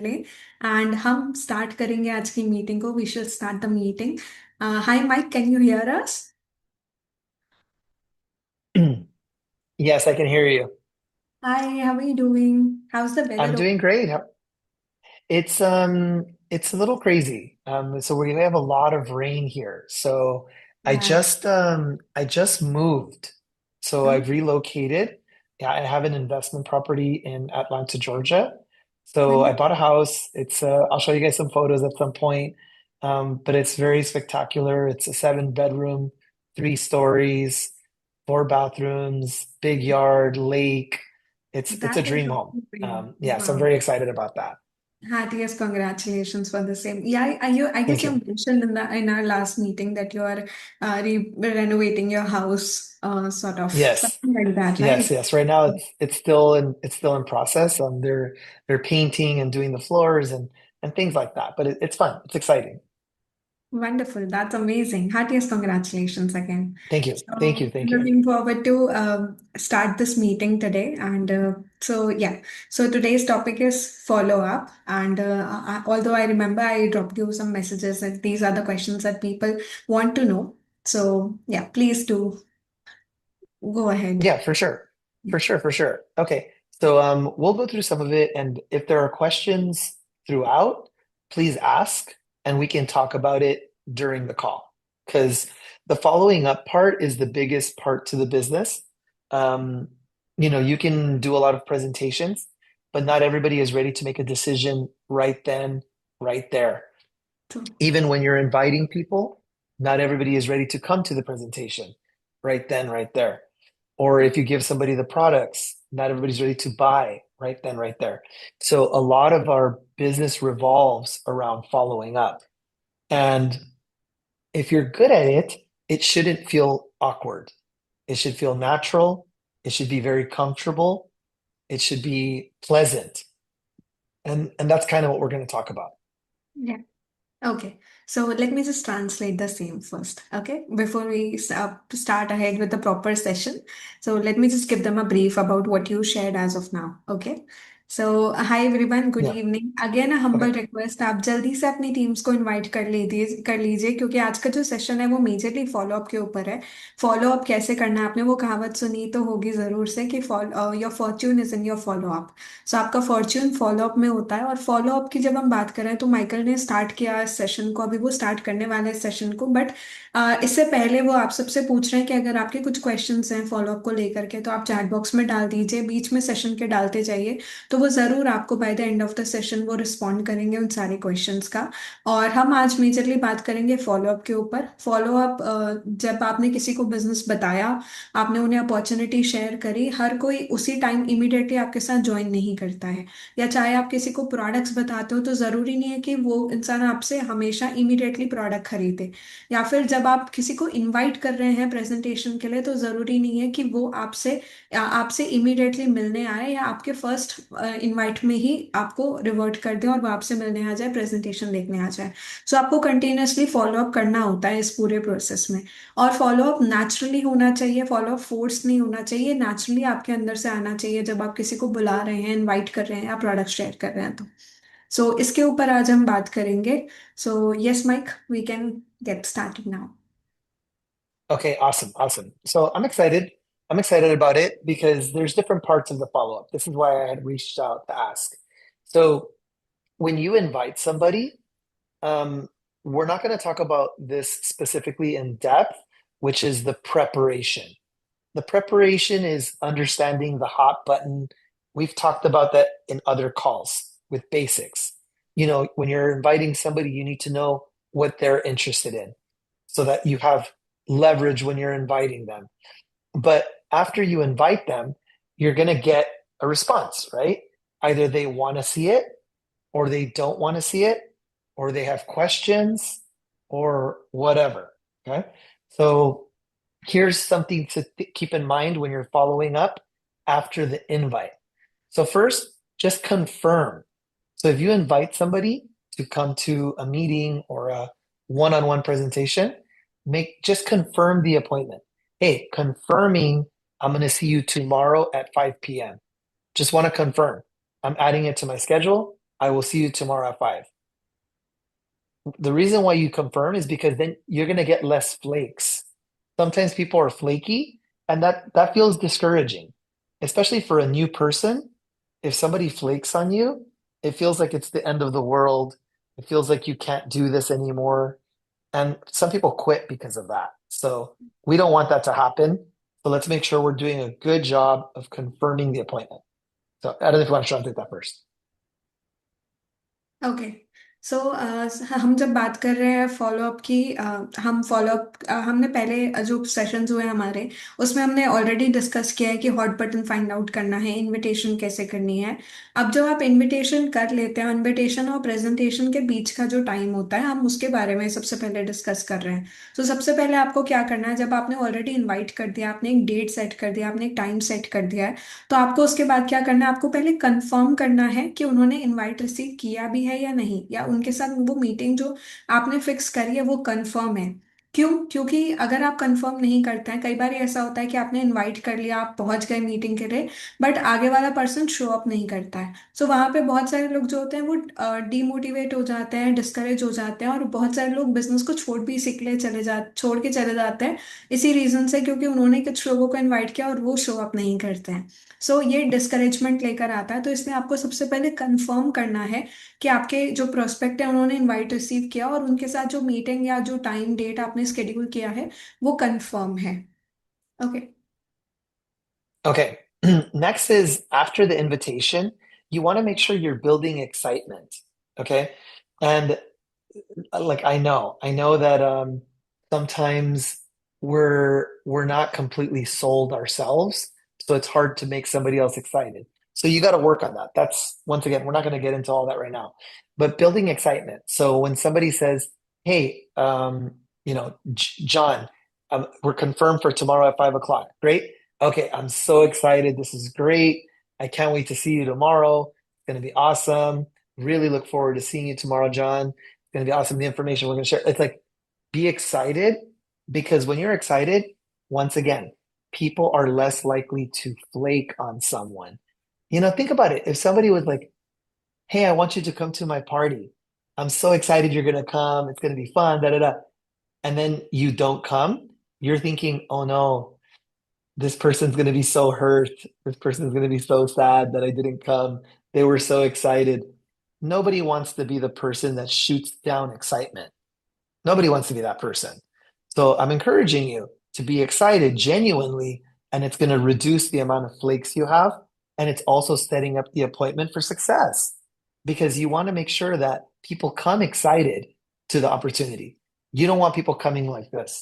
ले एंड हम स्टार्ट करेंगे आज की मीटिंग को. We should start the meeting. Hi Mike, can you hear us? Yes, I can hear you. Hi, how are you doing? How is the I'm weather? doing great. It's a little crazy. So we have a lot of rain here. So Yeah. I just moved. So I've relocated. Yeah, I have an investment property in Atlanta, Georgia. So I bought a house. I'll show you guys some photos at some point. But it's very spectacular. It's a 7 bedroom, 3 stories, 4 bathrooms, big yard, lake. It's a That is dream home. amazing. Yeah, so I'm Wow. very excited about that. Heartiest congratulations for the same. Yeah, I guess Thank you you. mentioned in our last meeting that you are renovating your house, sort of Yes. something like that, Yes, right? yes. Right now it's still in process. They're painting and doing the floors and things like that. But it's fun. It's exciting. Wonderful. That's amazing. Heartiest congratulations again. Thank you. Thank So, you. Thank you. looking forward to start this meeting today. And yeah, so today's topic is follow up. And although I remember I dropped you some messages that these are the questions that people want to know. So, yeah, please do go ahead. Yeah, for sure. For sure, for sure. Okay. So we'll go through some of it, and if there are questions throughout, please ask and we can talk about it during the call. Because the following up part is the biggest part to the business. Um, you can do a lot of presentations, but not everybody is ready to make a decision right then, right there. True. Even when you're inviting people, not everybody is ready to come to the presentation right then, right there. Or if you give somebody the products, not everybody's ready to buy right then, right there. So a lot of our business revolves around following up. And if you're good at it, it shouldn't feel awkward. It should feel natural. It should be very comfortable. It should be pleasant. And that's kind of what we're going to talk about. Yeah. Okay, so let me just translate the same first, okay, before we start ahead with the proper session. So let me just give them a brief about what you shared as of now, okay? So hi everyone, good Yeah. evening. Again a humble Okay. request, आप जल्दी से अपनी teams को invite कर लीजिए क्योंकि आज का जो सेशन है वो मेजरली फॉलो अप के ऊपर है. फॉलो अप कैसे करना है, आपने वो कहावत सुनी तो होगी ज़रूर से कि follow your fortune is in your follow up. So आपका फॉर्च्यून फॉलो अप में होता है. और फॉलो अप की जब हम बात करें तो माइकल ने स्टार्ट किया इस सेशन को, अभी वो स्टार्ट करने वाले हैं इस सेशन को. बट इससे पहले वो आप सबसे पूछ रहे हैं कि अगर आपके कुछ क्वेश्चंस हैं फॉलो अप को लेकर के तो आप चैट बॉक्स में डाल दीजिए, बीच में सेशन के डालते जाइए. तो वो ज़रूर आपको by the end of the session वो रिस्पॉन्ड करेंगे उन सारे क्वेश्चंस का. और हम आज मेजरली बात करेंगे फॉलो अप के ऊपर. फॉलो अप, जब आपने किसी को बिजनेस बताया, आपने उन्हें अपॉर्चुनिटी शेयर करी, हर कोई उसी टाइम इमीडिएटली आपके साथ ज्वाइन नहीं करता है. या चाहे आप किसी को प्रोडक्ट्स बताते हो तो ज़रूरी नहीं है कि वो इंसान आपसे हमेशा इमीडिएटली प्रोडक्ट खरीदे. या फिर जब आप किसी को इनवाइट कर रहे हैं प्रेजेंटेशन के लिए तो ज़रूरी नहीं है कि वो आपसे इमीडिएटली मिलने आए या आपके फर्स्ट इनवाइट में ही आपको रिवर्ट कर दे और वो आपसे मिलने आ जाए, प्रेजेंटेशन देखने आ जाए. सो आपको कंटिन्यूअसली फॉलो अप करना होता है इस पूरे प्रोसेस में. और फॉलो अप नेचुरली होना चाहिए, फॉलो अप फोर्स नहीं होना चाहिए, नेचुरली आपके अंदर से आना चाहिए जब आप किसी को बुला रहे हैं, इनवाइट कर रहे हैं या प्रोडक्ट शेयर कर रहे हैं तो. सो इसके ऊपर आज हम बात करेंगे. So yes Mike, we can get started now. Okay, awesome, awesome. So I'm excited. I'm excited about it because there's different parts of the follow-up. This is why I had reached out to ask. So when you invite somebody, um, we're not going to talk about this specifically in depth, which is the preparation. The preparation is understanding the hot button. We've talked about that in other calls with basics. When you're inviting somebody, you need to know what they're interested in so that you have leverage when you're inviting them. But after you invite them, you're going to get a response, right? Either they want to see it or they don't want to see it or they have questions or whatever. Okay. So here's something to keep in mind when you're following up after the invite. So, first, just confirm. So, if you invite somebody to come to a meeting or a one on one presentation, just confirm the appointment. Hey, confirming I'm going to see you tomorrow at 5 p.m. Just want to confirm. I'm adding it to my schedule. I will see you tomorrow at 5. The reason why you confirm is because then you're going to get less flakes. Sometimes people are flaky, and that feels discouraging, especially for a new person. If somebody flakes on you, it feels like it's the end of the world. It feels like you can't do this anymore. And some people quit because of that. So we don't want that to happen. So let's make sure we're doing a good job of confirming the appointment. So I don't know if you want to try and take that first. Okay so हम जब बात कर रहे हैं follow up की हम follow up हमने पहले जो सेशंस हुए हमारे उसमें हमने ऑलरेडी डिस्कस किया है कि हॉट बटन फाइंड आउट करना है, इनविटेशन कैसे करनी है। अब जब आप इनविटेशन कर लेते हैं, इनविटेशन और प्रेजेंटेशन के बीच का जो टाइम होता है हम उसके बारे में सबसे पहले डिस्कस कर रहे हैं। तो सबसे पहले आपको क्या करना है, जब आपने ऑलरेडी इनवाइट कर दिया, आपने एक डेट सेट कर दिया, आपने एक टाइम सेट कर दिया है, तो आपको उसके बाद क्या करना है, आपको पहले कंफर्म करना है कि उन्होंने इनवाइट रिसीव किया भी है या नहीं, या उनके साथ वो मीटिंग जो आपने फिक्स करी है वो कंफर्म है। क्यों? क्योंकि अगर आप कंफर्म नहीं करते हैं, कई बार ऐसा होता है कि आपने इनवाइट कर लिया, आप पहुंच गए मीटिंग के लिए, बट आगे वाला पर्सन शो अप नहीं करता है। सो वहां पे बहुत सारे लोग जो होते हैं वो डीमोटिवेट हो जाते हैं, डिस्करेज हो जाते हैं, और बहुत सारे लोग बिजनेस को छोड़ के चले जाते हैं इसी रीजन से, क्योंकि उन्होंने कुछ लोगों को इनवाइट किया और वो शो अप नहीं करते हैं। सो ये डिस्करेजमेंट लेकर आता है। तो इसलिए आपको सबसे पहले कंफर्म करना है कि आपके जो प्रोस्पेक्ट है उन्होंने इनवाइट रिसीव किया और उनके साथ जो मीटिंग या जो टाइम डेट आपने स्केड्यूल किया है वो कंफर्म है। Okay. Okay. Next is after the invitation, you want to make sure you're building excitement. Okay. And like I know that sometimes we're not completely sold ourselves, so it's hard to make somebody else excited. So you got to work on that. That's once again, we're not going to get into all that right now, but building excitement. So when somebody says, "Hey, John, we're confirmed for tomorrow at 5 o'clock," great. Okay, I'm so excited. This is great. I can't wait to see you tomorrow. It's going to be awesome. Really look forward to seeing you tomorrow, John. Going to be awesome. The information we're going to share. It's like, be excited because when you're excited, once again, people are less likely to flake on someone. Think about it. If somebody was like, "Hey, I want you to come to my party. I'm so excited you're going to come. It's going to be fun, da da da." And then you don't come, you're thinking, "Oh no, this person's going to be so hurt. This person's going to be so sad that I didn't come. They were so excited." Nobody wants to be the person that shoots down excitement. Nobody wants to be that person. So I'm encouraging you to be excited genuinely, and it's going to reduce the amount of flakes you have. And it's also setting up the appointment for success because you want to make sure that people come excited to the opportunity. You don't want people coming like this.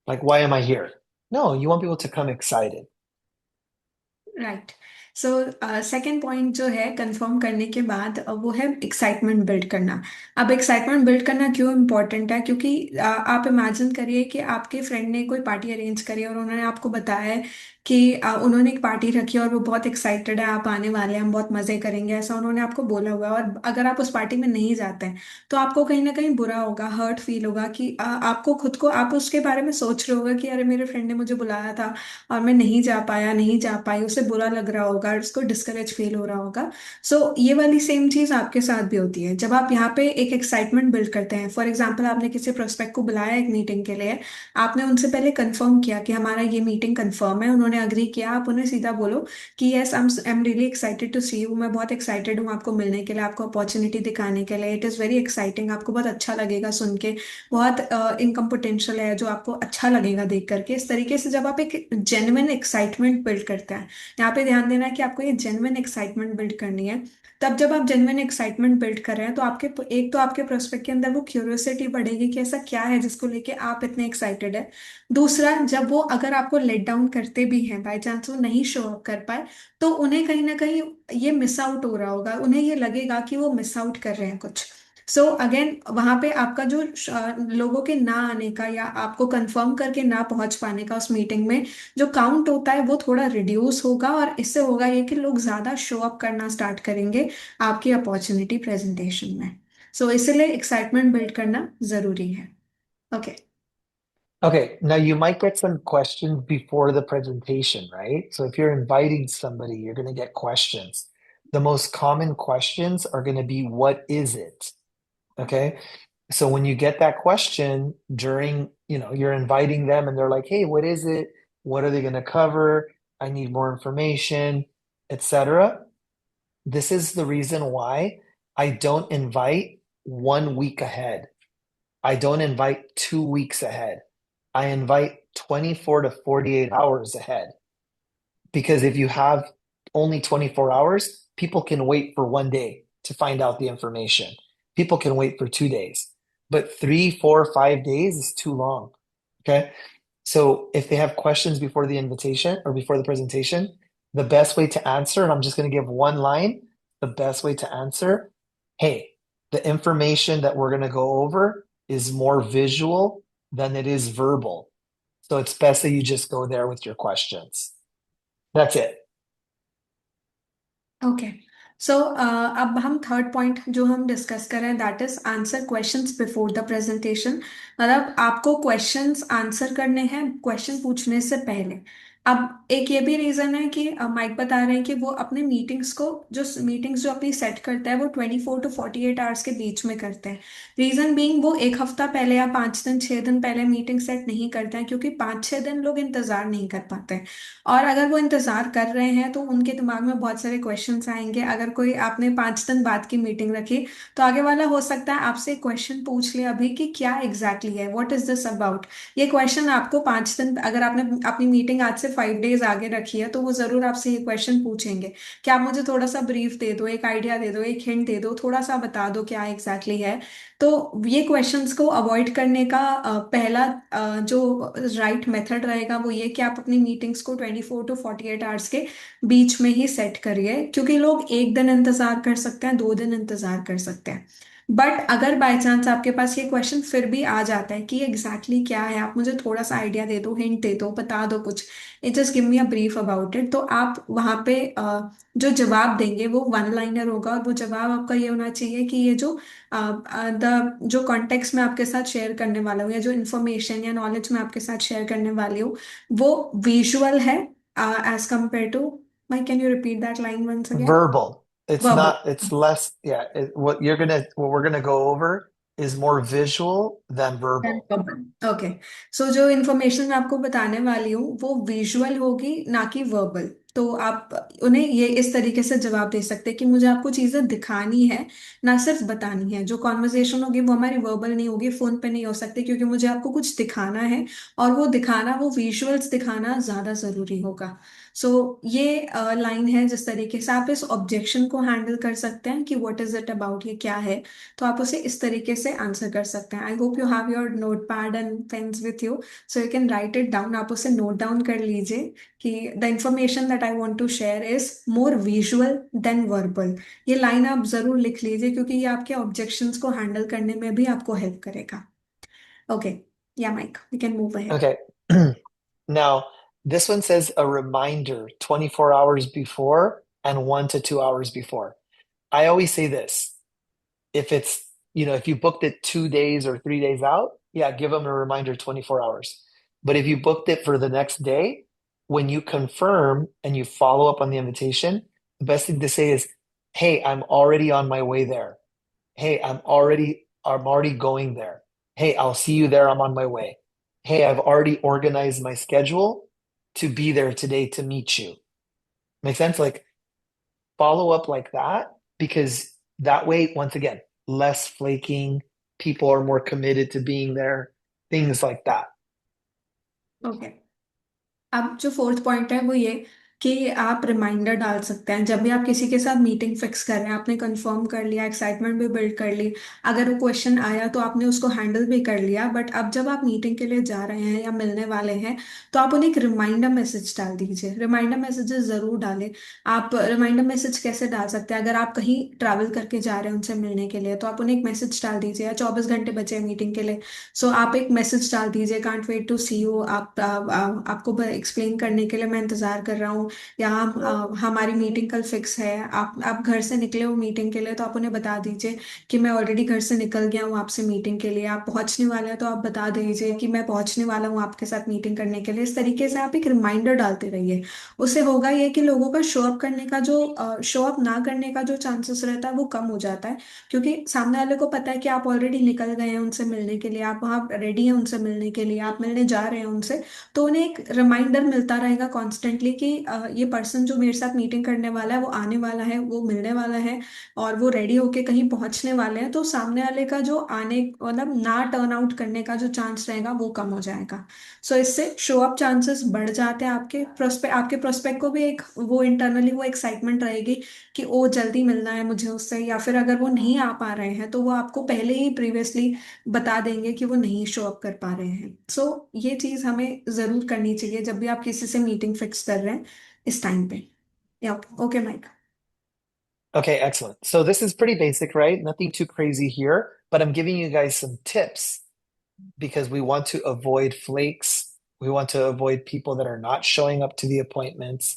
Like, why am I here? No, you want people to come excited. Right. So second point जो है confirm करने के बाद वो है excitement build करना। अब excitement build करना क्यों इम्पोर्टेंट है? क्योंकि आप इमेजिन करिए कि आपके फ्रेंड ने कोई पार्टी अरेंज करी है और उन्होंने आपको बताया है कि उन्होंने एक पार्टी रखी है और वो बहुत एक्साइटेड है, आप आने वाले हैं, हम बहुत मजे करेंगे, ऐसा उन्होंने आपको बोला हुआ है। और अगर आप उस पार्टी में नहीं जाते हैं तो आपको कहीं ना कहीं बुरा होगा, हर्ट फील होगा कि आपको खुद को, आप उसके बारे में सोच रहे होगा कि अरे मेरे फ्रेंड ने मुझे बुलाया था और मैं नहीं जा पाया, नहीं जा पाई, उसे बुरा लग रहा होगा, उसको डिस्करेज फील हो रहा होगा। सो ये वाली सेम चीज आपके साथ भी होती है जब आप यहाँ पे एक एक्साइटमेंट बिल्ड करते हैं। फॉर एग्जाम्पल, आपने किसी प्रोस्पेक्ट को बुलाया एक मीटिंग के लिए, आपने उनसे पहले कंफर्म किया कि हमारा ये मीटिंग कंफर्म है, उन्होंने अग्री किया, आप उन्हें सीधा बोलो कि yes I am really excited to see you, मैं बहुत एक्साइटेड हूँ आपको मिलने के लिए, आपको अपॉर्चुनिटी दिखाने के लिए, इट इज़ वेरी एक्साइटिंग, आपको बहुत अच्छा लगेगा सुन के, बहुत इनकम पोटेंशियल है जो आपको अच्छा लगेगा देख करके। इस तरीके से जब आप एक जेन्युइन एक्साइटमेंट बिल्ड करते हैं, यहाँ पे ध्यान देना है कि आपको ये जेन्युइन एक्साइटमेंट बिल्ड करनी है। तब जब आप जेन्युइन एक्साइटमेंट बिल्ड कर रहे हैं तो आपके एक तो आपके प्रोस्पेक्ट के अंदर वो क्यूरियोसिटी बढ़ेगी कि ऐसा क्या है जिसको लेके आप इतने एक्साइटेड है। दूसरा, जब वो अगर आपको लेट डाउन करते भी हैं, बाई चांस वो नहीं शो अप कर पाए, तो उन्हें कहीं ना कहीं ये मिस आउट हो रहा होगा, उन्हें ये लगेगा कि वो मिस आउट कर रहे हैं कुछ। सो अगेन वहां पे आपका जो लोगों के ना आने का या आपको कंफर्म करके ना पहुंच पाने का उस मीटिंग में जो काउंट होता है वो थोड़ा रिड्यूस होगा, और इससे होगा ये कि लोग ज्यादा शो अप करना स्टार्ट करेंगे आपकी अपॉर्चुनिटी प्रेजेंटेशन में। सो इसलिए एक्साइटमेंट बिल्ड करना जरूरी है। Okay. Okay, now you might get some questions before the presentation, right? So if you're inviting somebody, you're going to get questions. the most common questions are going to be, what is it? Okay. So when you get that question during, you're inviting them and they're like, hey, what is it? What are they going to cover? I need more information, etc. This is the reason why I don't invite 1 week ahead. I don't invite 2 weeks ahead. I invite 24 to 48 hours ahead. Because if you have only 24 hours, people can wait for 1 day to find out the information. People can wait for 2 days. But 3, 4, 5 days is too long. Okay. So if they have questions before the invitation or before the presentation, the best way to answer, and I'm just going to give one line, the best way to answer, hey, the information that we're going to go over is more visual than it is verbal. So it's best that you just go there with your questions. That's it. Okay, so अब हम third point जो हम discuss कर रहे हैं that is answer questions before the presentation. मतलब आपको questions answer करने हैं क्वेश्चन पूछने से पहले। अब एक ये भी रीजन है कि माइक बता रहे हैं कि वो अपने मीटिंग्स को जो मीटिंग्स जो अपनी सेट करता है वो 24 to 48 आवर्स के बीच में करते हैं। रीजन बीइंग वो एक हफ्ता पहले या 5 दिन 6 दिन पहले मीटिंग सेट नहीं करते हैं, क्योंकि 5 6 दिन लोग इंतजार नहीं कर पाते हैं। और अगर वो इंतजार कर रहे हैं तो उनके दिमाग में बहुत सारे क्वेश्चंस आएंगे। अगर कोई आपने 5 दिन बाद की मीटिंग रखी तो आगे वाला हो सकता है आपसे क्वेश्चन पूछ ले अभी कि क्या एग्जैक्टली है, व्हाट इज दिस अबाउट। ये क्वेश्चन आपको 5 दिन, अगर आपने अपनी मीटिंग आज से 5 डेज आगे रखी है तो वो जरूर आपसे ये क्वेश्चन पूछेंगे कि आप मुझे थोड़ा सा ब्रीफ दे दो, एक आइडिया दे दो, एक हिंट दे दो, थोड़ा सा बता दो क्या एग्जैक्टली है। तो ये क्वेश्चंस को अवॉइड करने का पहला जो राइट मेथड रहेगा वो ये कि आप अपनी मीटिंग्स को 24 to 48 आवर्स के बीच में ही सेट करिए, क्योंकि लोग एक दिन इंतजार कर सकते हैं, 2 दिन इंतजार कर सकते हैं। बट अगर बाय चांस आपके पास ये क्वेश्चन फिर भी आ जाता है कि एग्जैक्टली क्या है, आप मुझे थोड़ा सा आइडिया दे दो, हिंट दे दो, बता दो कुछ, it just give me a brief about it, तो आप वहां पे जो जवाब देंगे वो वन लाइनर होगा। और वो जवाब आपका ये होना चाहिए कि ये जो द जो कॉन्टेक्स्ट मैं आपके साथ शेयर करने वाला हूँ या जो इन्फॉर्मेशन या नॉलेज मैं आपके साथ शेयर करने वाली हूँ वो विजुअल है as compared to, my can you repeat that line once again? Verbal. It's verbal. not, it's less, yeah. What we're gonna go over is more visual than verbal. Okay, so जो information मैं आपको बताने वाली हूँ वो visual होगी ना कि वर्बल। तो आप उन्हें ये इस तरीके से जवाब दे सकते हैं कि मुझे आपको चीजें दिखानी है, ना सिर्फ बतानी है। जो कॉन्वर्जेशन होगी वो हमारी वर्बल नहीं होगी, फोन पे नहीं हो सकती, क्योंकि मुझे आपको कुछ दिखाना है और वो दिखाना, वो विजुअल्स दिखाना ज्यादा जरूरी होगा। सो ये लाइन है जिस तरीके से आप इस ऑब्जेक्शन को हैंडल कर सकते हैं कि व्हाट इज इट अबाउट, ये क्या है। तो आप उसे इस तरीके से आंसर कर सकते हैं। I hope you have your note pad and pens with you, so you can write it down. आप उसे नोट डाउन कर लीजिए कि the information that I want to share is more visual than verbal. ये line आप जरूर लिख लीजिए, क्योंकि ये आपके ऑब्जेक्शंस को हैंडल करने में भी आपको हेल्प करेगा। Okay, yeah Mike, we can move ahead. Okay. Now, this one says a reminder 24 hours before and 1 to 2 hours before. I always say this. If it's, if you booked it 2 days or 3 days out, yeah, give them a reminder 24 hours. But if you booked it for the next day, when you confirm and you follow up on the invitation, the best thing to say is, hey, I'm already on my way there. Hey, I'm already going there. Hey, I'll see you there. I'm on my way. Hey, I've already organized my schedule to be there today to meet you. Make sense? Like follow up like that, because that way, once again, less flaking, people are more committed to being there, things like that. Okay, अब जो fourth point है वो ये कि आप reminder डाल सकते हैं जब भी आप किसी के साथ मीटिंग फिक्स कर रहे हैं। आपने कंफर्म कर लिया, एक्साइटमेंट भी बिल्ड कर ली, अगर वो क्वेश्चन आया तो आपने उसको हैंडल भी कर लिया, बट अब जब आप मीटिंग के लिए जा रहे हैं या मिलने वाले हैं तो आप उन्हें एक रिमाइंडर मैसेज डाल दीजिए। रिमाइंडर मैसेजेस जरूर डालें। आप रिमाइंडर मैसेज कैसे डाल सकते हैं? अगर आप कहीं ट्रैवल करके जा रहे हैं उनसे मिलने के लिए तो आप उन्हें एक मैसेज डाल दीजिए, या 24 घंटे बचे मीटिंग के लिए, सो आप एक मैसेज डाल दीजिए, can't wait to see you. आपको एक्सप्लेन करने के लिए मैं इंतजार कर रहा हूँ, या हमारी मीटिंग कल फिक्स है, आप घर से निकले हो मीटिंग के लिए तो आप उन्हें बता दीजिए कि मैं ऑलरेडी घर से निकल गया हूँ आपसे मीटिंग के लिए। आप पहुंचने वाले हैं तो आप बता दीजिए कि मैं पहुंचने वाला हूँ आपके साथ मीटिंग करने के लिए। इस तरीके से आप एक रिमाइंडर डालते रहिए। उससे होगा ये कि लोगों का शो अप करने का जो शो अप ना करने का जो चांसेस रहता है वो कम हो जाता है, क्योंकि सामने वाले को पता है कि आप ऑलरेडी निकल गए हैं उनसे मिलने के लिए, आप वहाँ रेडी हैं उनसे मिलने के लिए, आप मिलने जा रहे हैं उनसे। तो उन्हें एक रिमाइंडर मिलता रहेगा कॉन्स्टेंटली कि ये पर्सन जो मेरे साथ मीटिंग करने वाला है वो आने वाला है, वो मिलने वाला है और वो रेडी होके कहीं पहुंचने वाले हैं। तो सामने वाले का जो आने मतलब ना टर्न आउट करने का जो चांस रहेगा वो कम हो जाएगा। सो इससे शो अप चांसेस बढ़ जाते हैं। आपके प्रोस्पेक्ट को भी एक वो इंटरनली वो एक्साइटमेंट रहेगी कि ओ जल्दी मिलना है मुझे उससे, या फिर अगर वो नहीं आ पा रहे हैं तो वो आपको पहले ही प्रीवियसली बता देंगे कि वो नहीं शो अप कर पा रहे हैं। सो ये चीज़ हमें ज़रूर करनी चाहिए जब भी आप किसी से मीटिंग फिक्स कर रहे हैं इस टाइम पे। Yeah okay Mike. Okay, excellent. So this is pretty basic, right? Nothing too crazy here, but I'm giving you guys some tips because we want to avoid flakes. We want to avoid people that are not showing up to the appointments.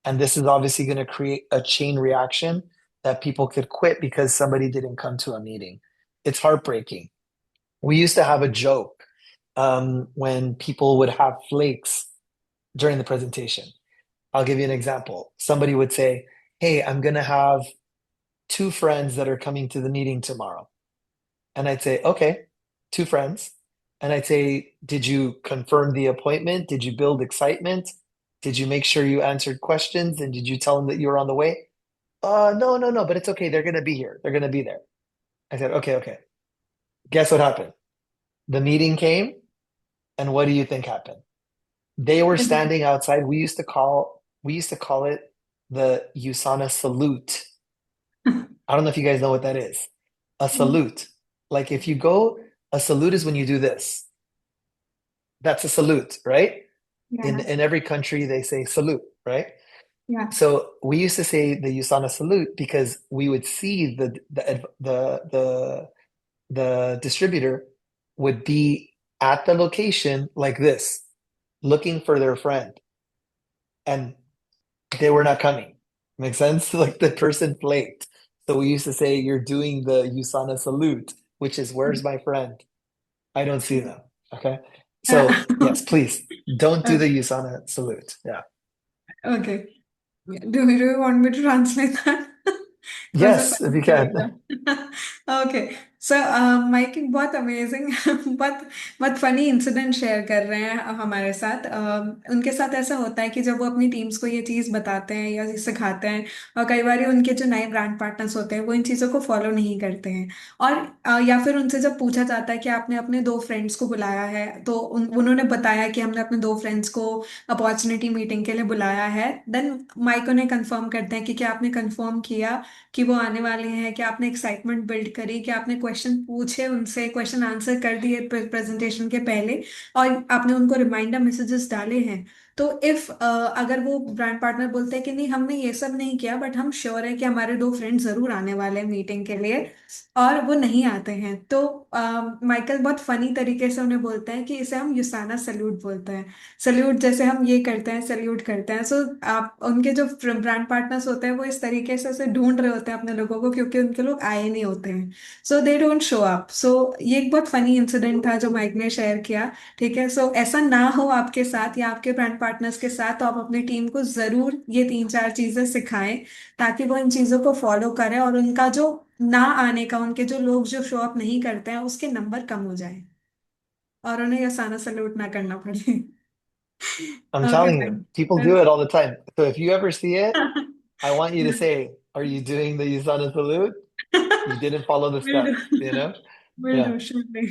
And this is obviously going to create a chain reaction that people could quit because somebody didn't come to a meeting. It's heartbreaking. We used to have a joke when people would have flakes during the presentation. I'll give you an example. Somebody would say, "Hey, I'm going to have two friends that are coming to the meeting tomorrow." And I'd say, "Okay, two friends." And I'd say, "Did you confirm the appointment? Did you build excitement? Did you make sure you answered questions? And did you tell them that you were on the way?" No, no, no, but it's okay. They're going to be here. They're going to be there. I said, "Okay, okay." Guess what happened? The meeting came, and what do you think happened? They were standing outside. We used to call it the USANA salute. I don't know if you guys know what that is. A salute. Like if you go, a salute is when you do this. That's a salute, right? In Yeah, in every country they say salute, right? yeah. So we used to say the USANA salute because we would see the distributor would be at the location like this, looking for their friend, and they were not coming. Make sense? Like the person flaked. So we used to say, "You're doing the USANA salute," which is, "Where's my friend? I don't see them." Okay. So yes, please don't do the USANA salute. Yeah. Okay. Do you want me to translate that? थोड़ा सा Yes, if funny you can. लगेगा। Okay. सो mic बहुत amazing बहुत बहुत funny incident share कर रहे हैं हमारे साथ। उनके साथ ऐसा होता है कि जब वो अपनी टीम्स को ये चीज़ बताते हैं या सिखाते हैं, और कई बार उनके जो नए ब्रांड पार्टनर्स होते हैं वो इन चीज़ों को फॉलो नहीं करते हैं। और या फिर उनसे जब पूछा जाता है कि आपने अपने दो फ्रेंड्स को बुलाया है, तो उन्होंने बताया कि हमने अपने दो फ्रेंड्स को अपॉर्चुनिटी मीटिंग के लिए बुलाया है, देन माइक उन्हें कंफर्म करते हैं कि क्या आपने कंफर्म किया कि वो आने वाले हैं, कि आपने एक्साइटमेंट बिल्ड करी, कि आपने क्वेश्चन पूछे उनसे, क्वेश्चन आंसर कर दिए प्रेजेंटेशन के पहले, और आपने उनको रिमाइंडर मैसेजेस डाले हैं। तो इफ अगर वो ब्रांड पार्टनर बोलते हैं कि नहीं हमने ये सब नहीं किया बट हम श्योर है कि हमारे दो फ्रेंड्स जरूर आने वाले हैं मीटिंग के लिए, और वो नहीं आते हैं, तो माइकल बहुत फनी तरीके से उन्हें बोलते हैं कि इसे हम युसाना सल्यूट बोलते हैं। सल्यूट जैसे हम ये करते हैं, सल्यूट करते हैं। सो आप उनके जो ब्रांड पार्टनर्स होते हैं वो इस तरीके से उसे ढूंढ रहे होते हैं अपने लोगों को, क्योंकि उनके लोग आए नहीं होते हैं, सो दे डोंट शो अप। सो ये एक बहुत फनी इंसिडेंट था जो माइक ने शेयर किया। ठीक है, सो ऐसा ना हो आपके साथ या आपके ब्रांड पार्टनर्स के साथ, तो आप अपनी टीम को जरूर ये तीन चार चीजें सिखाएं ताकि वो इन चीजों को फॉलो करें और उनका जो ना आने का, उनके जो लोग जो शो अप नहीं करते हैं उसके नंबर कम हो जाए और उन्हें आसाना सल्यूट ना करना पड़े। I'm okay telling you, people do fine. it all the time. So if you ever see it, I want you to say, "Are you doing the USANA salute? You didn't follow the Will do. steps, you know?" Will Yeah. do, surely.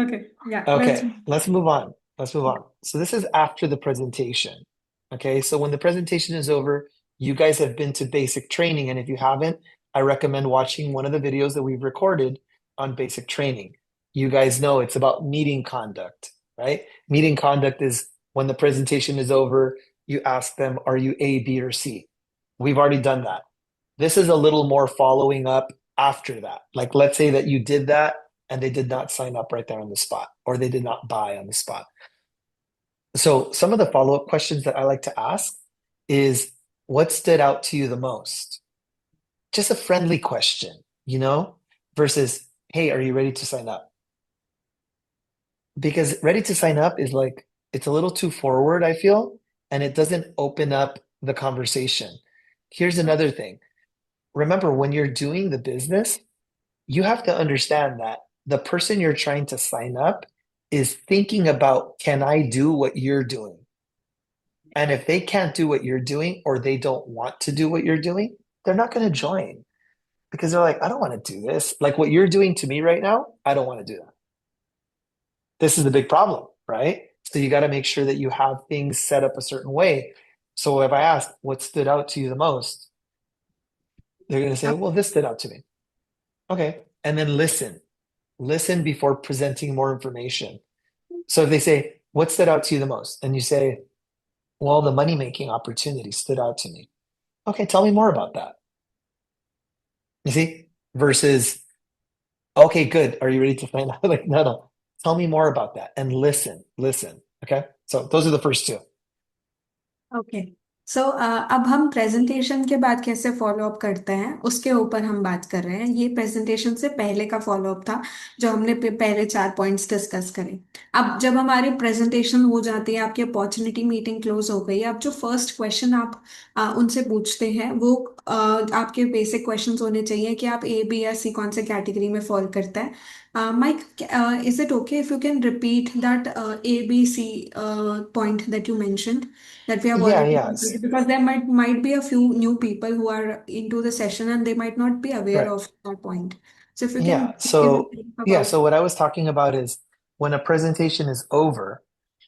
Okay, yeah, let's. Okay, let's move on. Let's move on. So this is after the presentation. Okay, so when the presentation is over, you guys have been to basic training. And if you haven't, I recommend watching one of the videos that we've recorded on basic training. You guys know it's about meeting conduct, right? Meeting conduct is when the presentation is over, you ask them, "Are you A, B, or C?" We've already done that. This is a little more following up after that. Like, let's say that you did that and they did not sign up right there on the spot, or they did not buy on the spot. So, some of the follow up questions that I like to ask is what stood out to you the most? Just a friendly question, you know, versus, hey, are you ready to sign up? Because ready to sign up is like, it's a little too forward, I feel, and it doesn't open up the conversation. Here's another thing. Remember, when you're doing the business, you have to understand that the person you're trying to sign up is thinking about, can I do what you're doing? And if they can't do what you're doing or they don't want to do what you're doing, they're not going to join because they're like, I don't want to do this. Like what you're doing to me right now, I don't want to do that. This is the big problem, right? So you got to make sure that you have things set up a certain way. So if I ask what stood out to you the most, they're going to say, well, this stood out to me. Okay. And then listen before presenting more information. So if they say, what stood out to you the most? And you say, well, the money making opportunity stood out to me. Okay, tell me more about that. You see? Versus, okay, good. Are you ready to find out? Like, no, no. Tell me more about that and listen. Okay. So those are the first two. Okay so अब हम presentation के बाद कैसे follow up करते हैं उसके ऊपर हम बात कर रहे हैं। ये प्रेजेंटेशन से पहले का फॉलो अप था जो हमने पहले 4 पॉइंट्स डिस्कस करे। अब जब हमारी प्रेजेंटेशन हो जाती है, आपकी अपॉर्चुनिटी मीटिंग क्लोज हो गई, अब जो फर्स्ट क्वेश्चन आप उनसे पूछते हैं वो आपके बेसिक क्वेश्चंस होने चाहिए कि आप ए बी या सी कौन से कैटेगरी में फॉल करता है। Mike, is it okay if you can repeat that A, B, C point that you mentioned that we have Yeah, already yes. completed? Because there might be a few new people who are into the session and they might not be aware Right. of that point. So if you Yeah. can give a So, brief yeah. about. So, what I was talking about is when a presentation is over,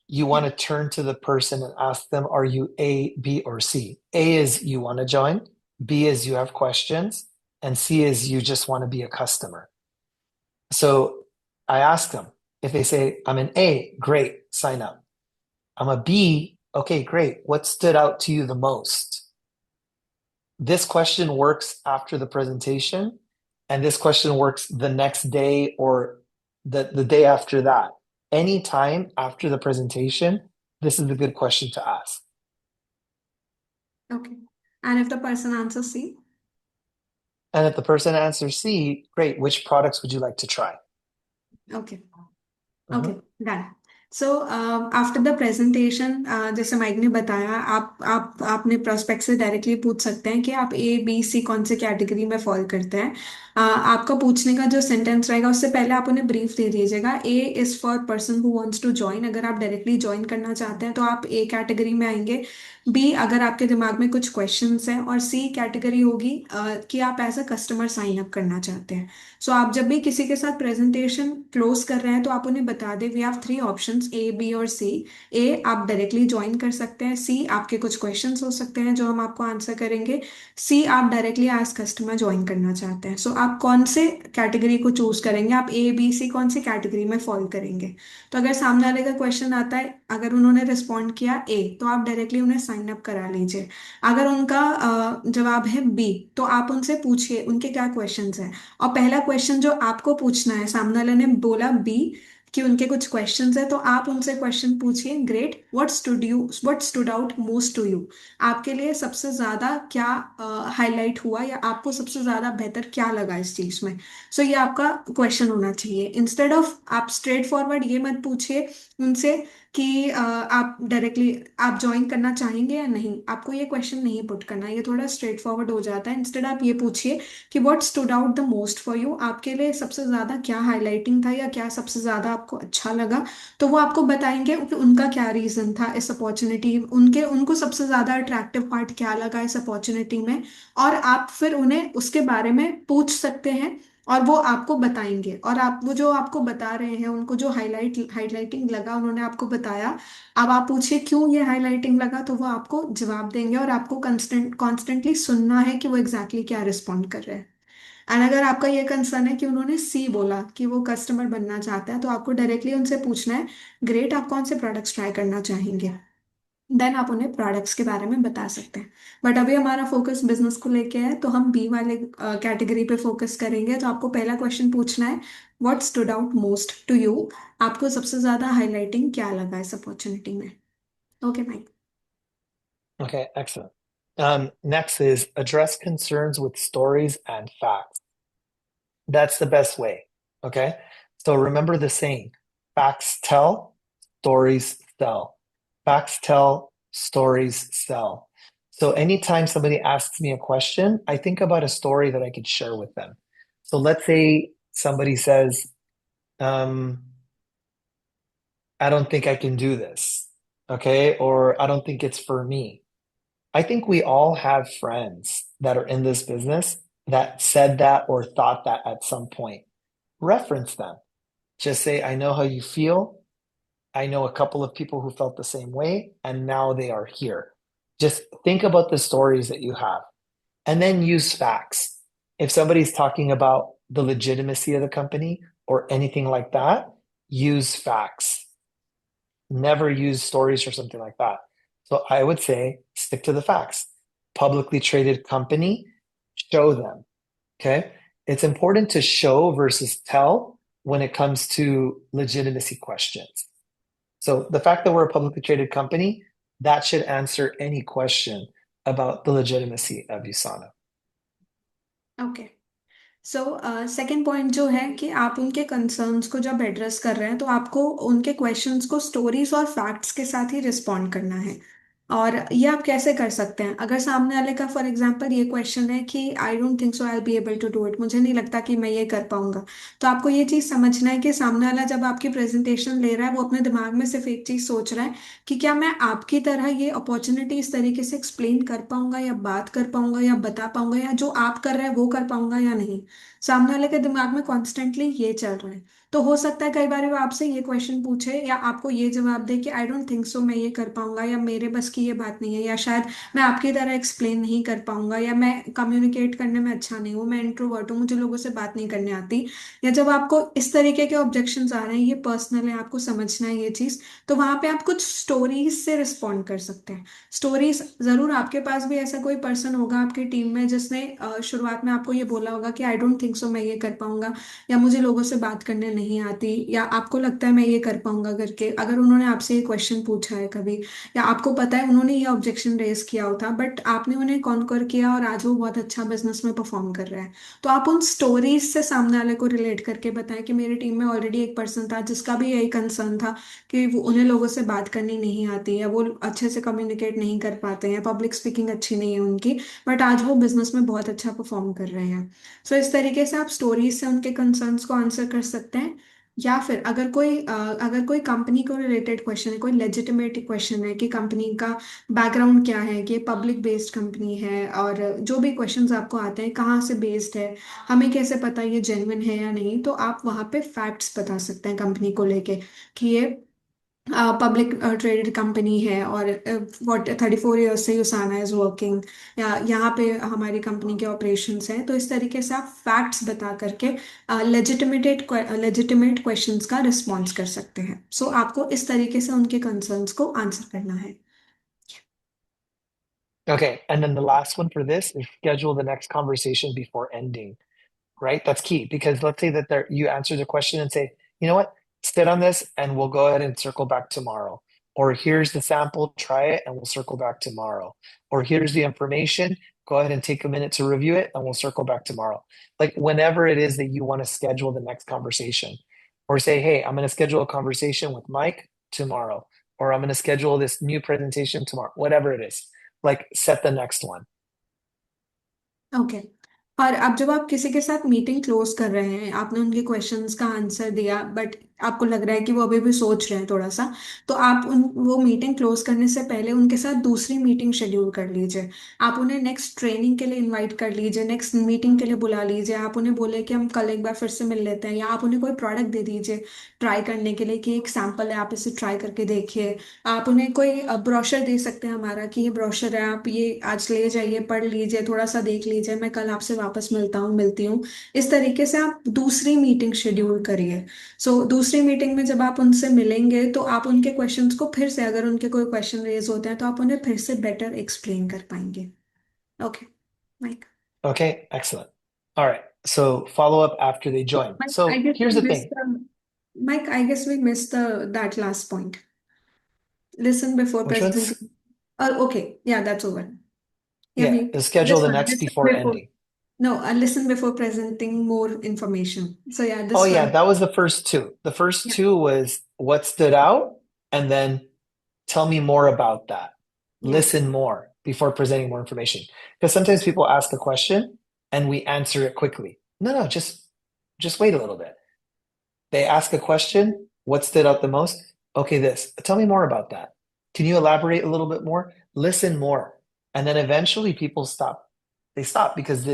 you want Yeah. to turn to the person and ask them, are you A, B, or C? A is you want to join, B is you have questions, and C is you just want to be a customer. So, I ask them if they say, I'm an A, great, sign up. I'm a B, okay, great. What stood out to you the most? This question works after the presentation, and this question works the next day or the day after that. Anytime after the presentation, this is a good question to ask. Okay. And if the person answers C? And if the person answers C, great, which products would you like to try? Okay. Okay Mhm. Done. So after the presentation जैसे mic ने बताया, आप आपने prospect से directly पूछ सकते हैं कि आप ए बी सी कौन से कैटेगरी में फॉल करते हैं। आपका पूछने का जो सेंटेंस रहेगा उससे पहले आप उन्हें ब्रीफ दे दीजिएगा। A is for person who wants to join, अगर आप डायरेक्टली ज्वाइन करना चाहते हैं तो आप ए कैटेगरी में आएंगे। बी अगर आपके दिमाग में कुछ क्वेश्चंस हैं, और सी कैटेगरी होगी कि आप as a customer sign up करना चाहते हैं। सो आप जब भी किसी के साथ प्रेजेंटेशन क्लोज कर रहे हैं तो आप उन्हें बता दें we have 3 options A B और सी। ए आप डायरेक्टली ज्वाइन कर सकते हैं, सी आपके कुछ क्वेश्चंस हो सकते हैं जो हम आपको आंसर करेंगे, सी आप डायरेक्टली एज कस्टमर ज्वाइन करना चाहते हैं। सो आप कौन से कैटेगरी को चूज करेंगे, आप ए बी सी कौन सी कैटेगरी में फॉल करेंगे। तो अगर सामने वाले का क्वेश्चन आता है, अगर उन्होंने रिस्पॉन्ड किया ए तो आप डायरेक्टली उन्हें साइन अप करा लीजिए। अगर उनका जवाब है बी तो आप उनसे पूछिए उनके क्या क्वेश्चंस हैं। और पहला क्वेश्चन जो आपको पूछना है, सामने वाले ने बोला बी कि उनके कुछ क्वेश्चंस है, तो आप उनसे क्वेश्चन पूछिए great what stood out most to you. आपके लिए सबसे ज्यादा क्या हाईलाइट हुआ या आपको सबसे ज्यादा बेहतर क्या लगा इस चीज में। सो ये आपका क्वेश्चन होना चाहिए। इंस्टेड ऑफ आप स्ट्रेट फॉरवर्ड ये मत पूछिए उनसे कि आप डायरेक्टली आप ज्वाइन करना चाहेंगे या नहीं, आपको ये क्वेश्चन नहीं पुट करना, ये थोड़ा स्ट्रेट फॉरवर्ड हो जाता है। इंस्टेड आप ये पूछिए कि what stood out the most for you, आपके लिए सबसे ज्यादा क्या हाईलाइटिंग था या क्या सबसे ज्यादा आपको अच्छा लगा। तो वो आपको बताएंगे कि उनका क्या रीजन था इस अपॉर्चुनिटी, उनके उनको सबसे ज्यादा अट्रैक्टिव पार्ट क्या लगा इस अपॉर्चुनिटी में। और आप फिर उन्हें उसके बारे में पूछ सकते हैं और वो आपको बताएंगे। और आप वो जो आपको बता रहे हैं उनको जो हाईलाइटिंग लगा उन्होंने आपको बताया, अब आप पूछिए क्यों ये हाईलाइटिंग लगा, तो वो आपको जवाब देंगे और आपको कॉन्स्टेंटली सुनना है कि वो एग्जैक्टली क्या रिस्पॉन्ड कर रहे हैं। एंड अगर आपका ये कंसर्न है कि उन्होंने सी बोला कि वो कस्टमर बनना चाहता है, तो आपको डायरेक्टली उनसे पूछना है ग्रेट आप कौन से प्रोडक्ट्स ट्राई करना चाहेंगे। देन आप उन्हें प्रोडक्ट्स के बारे में बता सकते हैं। बट अभी हमारा फोकस बिजनेस को लेके है तो हम बी वाले कैटेगरी पे फोकस करेंगे। तो आपको पहला क्वेश्चन पूछना है what stood out most to you, आपको सबसे ज्यादा हाईलाइटिंग क्या लगा इस अपॉर्चुनिटी में। Okay Mike. Okay, excellent. Next is address concerns with stories and facts. That's the best way. Okay. So remember the saying, facts tell, stories sell. Facts tell, stories sell. So anytime somebody asks me a question, I think about a story that I could share with them. So let's say somebody says, um, I don't think I can do this. Okay. Or I don't think it's for me. I think we all have friends that are in this business that said that or thought that at some point. Reference them. Just say, I know how you feel. I know a couple of people who felt the same way, and now they are here. Just think about the stories that you have and then use facts. If somebody's talking about the legitimacy of the company or anything like that, use facts. Never use stories or something like that. So I would say stick to the facts. Publicly traded company, show them. Okay. It's important to show versus tell when it comes to legitimacy questions. So the fact that we're a publicly traded company, that should answer any question about the legitimacy of USANA. Okay. So second point जो है कि आप उनके concerns को जब address कर रहे हैं तो आपको उनके क्वेश्चंस को स्टोरीज और फैक्ट्स के साथ ही रिस्पॉन्ड करना है। और ये आप कैसे कर सकते हैं? अगर सामने वाले का फॉर एग्जांपल ये क्वेश्चन है कि I don't think so I be able to do it, मुझे नहीं लगता कि मैं ये कर पाऊंगा, तो आपको ये चीज़ समझना है कि सामने वाला जब आपकी प्रेजेंटेशन ले रहा है वो अपने दिमाग में सिर्फ एक चीज़ सोच रहा है कि क्या मैं आपकी तरह ये अपॉर्चुनिटी इस तरीके से एक्सप्लेन कर पाऊंगा या बात कर पाऊंगा या बता पाऊंगा या जो आप कर रहे हैं वो कर पाऊंगा या नहीं। सामने वाले के दिमाग में कॉन्स्टेंटली ये चल रहा है। तो हो सकता है कई बार वो आपसे ये क्वेश्चन पूछे या आपको ये जवाब दे कि आई डोंट थिंक सो, मैं ये कर पाऊंगा या मेरे बस की ये बात नहीं है या शायद मैं आपकी तरह एक्सप्लेन नहीं कर पाऊंगा या मैं कम्युनिकेट करने में अच्छा नहीं हूँ, मैं इंट्रोवर्ट हूँ, मुझे लोगों से बात नहीं करने आती। या जब आपको इस तरीके के ऑब्जेक्शंस आ रहे हैं, ये पर्सनल है, आपको समझना है ये चीज़, तो वहां पे आप कुछ स्टोरीज से रिस्पॉन्ड कर सकते हैं। स्टोरीज जरूर आपके पास भी ऐसा कोई पर्सन होगा आपकी टीम में जिसने शुरुआत में आपको ये बोला होगा कि आई डोंट थिंक सो, मैं ये कर पाऊंगा या मुझे लोगों से बात करने नहीं आती या आपको लगता है मैं ये कर पाऊंगा करके, अगर उन्होंने आपसे ये क्वेश्चन पूछा है कभी या आपको पता है उन्होंने ये ऑब्जेक्शन रेज किया होता बट आपने उन्हें कॉन्कर किया और आज वो बहुत अच्छा बिजनेस में परफॉर्म कर रहा है। तो आप उन स्टोरीज से सामने वाले को रिलेट करके बताएं कि मेरी टीम में ऑलरेडी एक पर्सन था जिसका भी यही कंसर्न था कि वो उन्हें लोगों से बात करनी नहीं आती है, वो अच्छे से कम्युनिकेट नहीं कर पाते हैं, पब्लिक स्पीकिंग अच्छी नहीं है उनकी, बट आज वो बिजनेस में बहुत अच्छा परफॉर्म कर रहे हैं। सो इस तरीके से आप स्टोरीज से उनके कंसर्न्स को आंसर कर सकते हैं। या फिर अगर कोई कंपनी को रिलेटेड क्वेश्चन है, कोई लेजिटिमेट क्वेश्चन है कि कंपनी का बैकग्राउंड क्या है, कि पब्लिक बेस्ड कंपनी है, और जो भी क्वेश्चंस आपको आते हैं कहाँ से बेस्ड है, हमें कैसे पता ये जेन्युइन है या नहीं, तो आप वहाँ पे फैक्ट्स बता सकते हैं कंपनी को लेके कि ये पब्लिक ट्रेडेड कंपनी है और 34 ईयर्स से यूसाना इज वर्किंग, या यहाँ पे हमारी कंपनी के ऑपरेशंस हैं। तो इस तरीके से आप फैक्ट्स बता करके लेजिटिमेट क्वेश्चंस का रिस्पॉन्स कर सकते हैं। सो आपको इस तरीके से उनके कंसर्न्स को आंसर करना है। Okay. And then the last one for this is schedule the next conversation before ending, right? That's key because let's say that you answer the question and say, you know what, sit on this and we'll go ahead and circle back tomorrow. Or here's the sample, try it and we'll circle back tomorrow. Or here's the information, go ahead and take a minute to review it and we'll circle back tomorrow. Like whenever it is that you want to schedule the next conversation, or say, hey, I'm going to schedule a conversation with Mike tomorrow, or I'm going to schedule this new presentation tomorrow, whatever it is, like set the next one. Okay. और अब जब आप किसी के साथ meeting close कर रहे हैं, आपने उनके क्वेश्चंस का आंसर दिया बट आपको लग रहा है कि वो अभी भी सोच रहे हैं थोड़ा सा, तो आप उन वो मीटिंग क्लोज करने से पहले उनके साथ दूसरी मीटिंग शेड्यूल कर लीजिए। आप उन्हें नेक्स्ट ट्रेनिंग के लिए इनवाइट कर लीजिए, नेक्स्ट मीटिंग के लिए बुला लीजिए, आप उन्हें बोले कि हम कल एक बार फिर से मिल लेते हैं, या आप उन्हें कोई प्रोडक्ट दे दीजिए ट्राई करने के लिए कि एक सैंपल है, आप इसे ट्राई करके देखिए। आप उन्हें कोई ब्रोशर दे सकते हैं हमारा कि ये ब्रोशर है, आप ये आज ले जाइए, पढ़ लीजिए, थोड़ा सा देख लीजिए, मैं कल आपसे वापस मिलता हूँ, मिलती हूँ। इस तरीके से आप दूसरी मीटिंग शेड्यूल करिए। सो दूसरी मीटिंग में जब आप उनसे मिलेंगे तो आप उनके क्वेश्चंस को फिर से, अगर उनके कोई क्वेश्चन रेज होते हैं तो आप उन्हें फिर से बेटर एक्सप्लेन कर पाएंगे। Okay Mike. Okay, excellent. All right. So follow up after they join. Mike, I So guess here's we the missed thing. the Mike, I guess we missed the that last point. Listen before Which ones? presenting. Okay, yeah, that's over. Yeah, Yeah, me. schedule This the one, next listen before before. ending. No, listen before presenting more information. So yeah, Oh this yeah, one. that was the first two. The first Yeah, two was what stood out, and then tell me more about that. yeah, Listen more before presenting more information. Because sometimes people ask a question and we answer it quickly. No, no, just wait a little bit. They ask a question, what stood out the most? Okay, this. Tell me more about that. Can you elaborate a little bit more? Listen more. And then eventually people stop. They stop because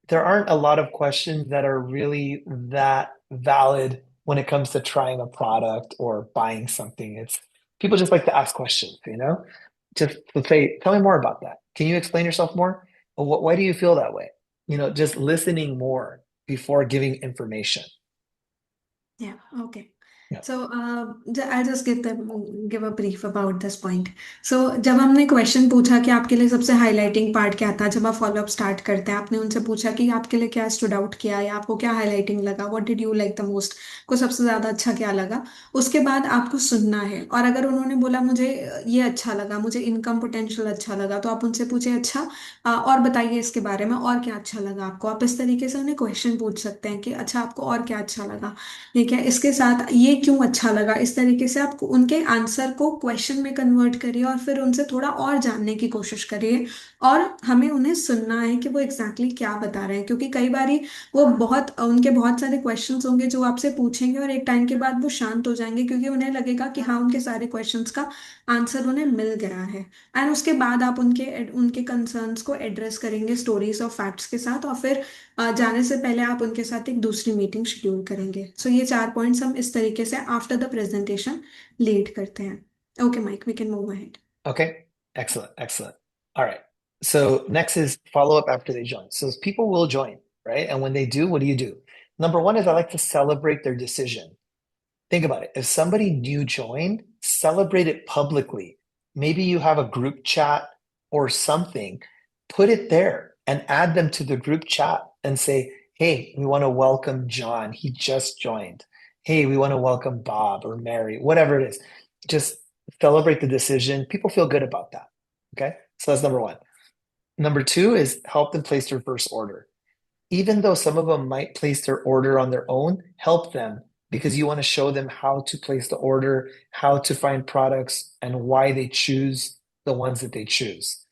there aren't a lot of questions that are really that valid when it comes to trying a product or buying something. It's people just like to ask questions, you know? Just to say, tell me more about that. Can you explain yourself more? Why do you feel that way? You know, just listening more before giving information. yeah. Okay. Yeah. So I'll just give a brief about this point. So जब हमने question पूछा कि आपके लिए सबसे highlighting part क्या था, जब आप फॉलोअप स्टार्ट करते हैं, आपने उनसे पूछा कि आपके लिए क्या स्टूड आउट किया या आपको क्या हाईलाइटिंग लगा, what did you like the most, को सबसे ज्यादा अच्छा क्या लगा। उसके बाद आपको सुनना है, और अगर उन्होंने बोला मुझे ये अच्छा लगा, मुझे इनकम पोटेंशियल अच्छा लगा, तो आप उनसे पूछे अच्छा और बताइए इसके बारे में, और क्या अच्छा लगा आपको। आप इस तरीके से उन्हें क्वेश्चन पूछ सकते हैं कि अच्छा आपको और क्या अच्छा लगा, ठीक है, इसके साथ ये क्यों अच्छा लगा। इस तरीके से आप उनके आंसर को क्वेश्चन में कन्वर्ट करिए और फिर उनसे थोड़ा और जानने की कोशिश करिए। और हमें उन्हें सुनना है कि वो एग्जैक्टली क्या बता रहे हैं, क्योंकि कई बारी वो बहुत उनके बहुत सारे क्वेश्चंस होंगे जो आपसे पूछेंगे और एक टाइम के बाद वो शांत हो जाएंगे, क्योंकि उन्हें लगेगा कि हाँ उनके सारे क्वेश्चंस का आंसर उन्हें मिल गया है। एंड उसके बाद आप उनके उनके कंसर्न्स को एड्रेस करेंगे स्टोरीज और फैक्ट्स के साथ, और फिर जाने से पहले आप उनके साथ एक दूसरी मीटिंग शेड्यूल करेंगे। सो ये चार पॉइंट्स हम इस तरीके से आफ्टर द प्रेजेंटेशन लीड करते हैं। Okay Mike, we can move ahead. Okay. Excellent. Excellent. All right. So next is follow up after they join. So people will join, right? And when they do, what do you do? Number one is I like to celebrate their decision. Think about it. If somebody new joined, celebrate it publicly. Maybe you have a group chat or something, put it there and add them to the group chat and say, hey, we want to welcome John. He just joined. Hey, we want to welcome Bob or Mary, whatever it is. Just celebrate the decision. People feel good about that. Okay. So that's number one. Number two is help them place their first order. Even though some of them might place their order on their own, help them because you want to show them how to place the order, how to find products, and why they choose the ones that they choose.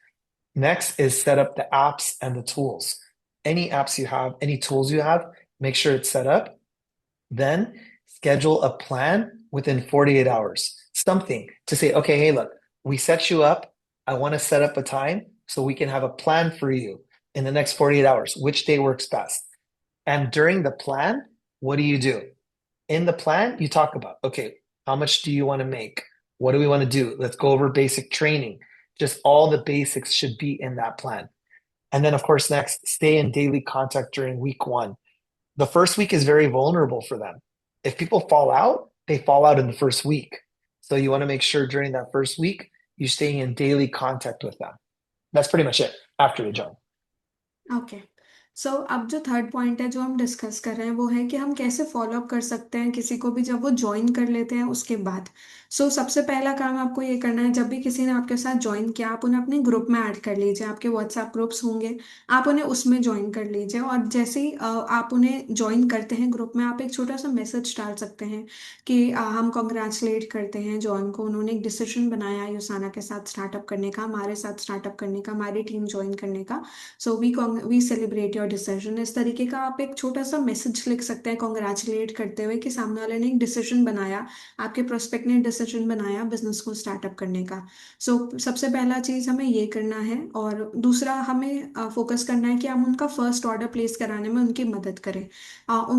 Next is set up the apps and the tools. Any apps you have, any tools you have, make sure it's set up. Then schedule a plan within 48 hours, something to say, okay, hey, look, we set you up. I want to set up a time so we can have a plan for you in the next 48 hours. Which day works best? And during the plan, what do you do? In the plan, you talk about, okay, how much do you want to make? What do we want to do? Let's go over basic training. Just all the basics should be in that plan. And then, of course, next, stay in daily contact during week one. The first week is very vulnerable for them. If people fall out, they fall out in the first week. So you want to make sure during that first week, you're staying in daily contact with them. That's pretty much it after they join. Okay. So अब जो third point है जो हम discuss कर रहे हैं वो है कि हम कैसे फॉलो अप कर सकते हैं किसी को भी जब वो ज्वाइन कर लेते हैं उसके बाद। सबसे पहला काम आपको ये करना है, जब भी किसी ने आपके साथ ज्वाइन किया आप उन्हें अपने ग्रुप में ऐड कर लीजिए। आपके व्हाट्सएप ग्रुप्स होंगे, आप उन्हें उसमें ज्वाइन कर लीजिए, और जैसे ही आप उन्हें ज्वाइन करते हैं ग्रुप में, आप एक छोटा सा मैसेज डाल सकते हैं कि हम कॉन्ग्रेचुलेट करते हैं जॉन को, उन्होंने एक डिसीजन बनाया है युसाना के साथ स्टार्टअप करने का, हमारे साथ स्टार्टअप करने का, हमारी टीम ज्वाइन करने का। We celebrate your decision. इस तरीके का आप एक छोटा सा मैसेज लिख सकते हैं कॉन्ग्रेचुलेट करते हुए कि सामने वाले ने एक डिसीजन बनाया, आपके प्रोस्पेक्ट ने डिसीजन बनाया बिजनेस को स्टार्टअप करने का। सबसे पहला चीज हमें ये करना है, और दूसरा हमें फोकस करना है कि हम उनका फर्स्ट ऑर्डर प्लेस कराने में उनकी मदद करें।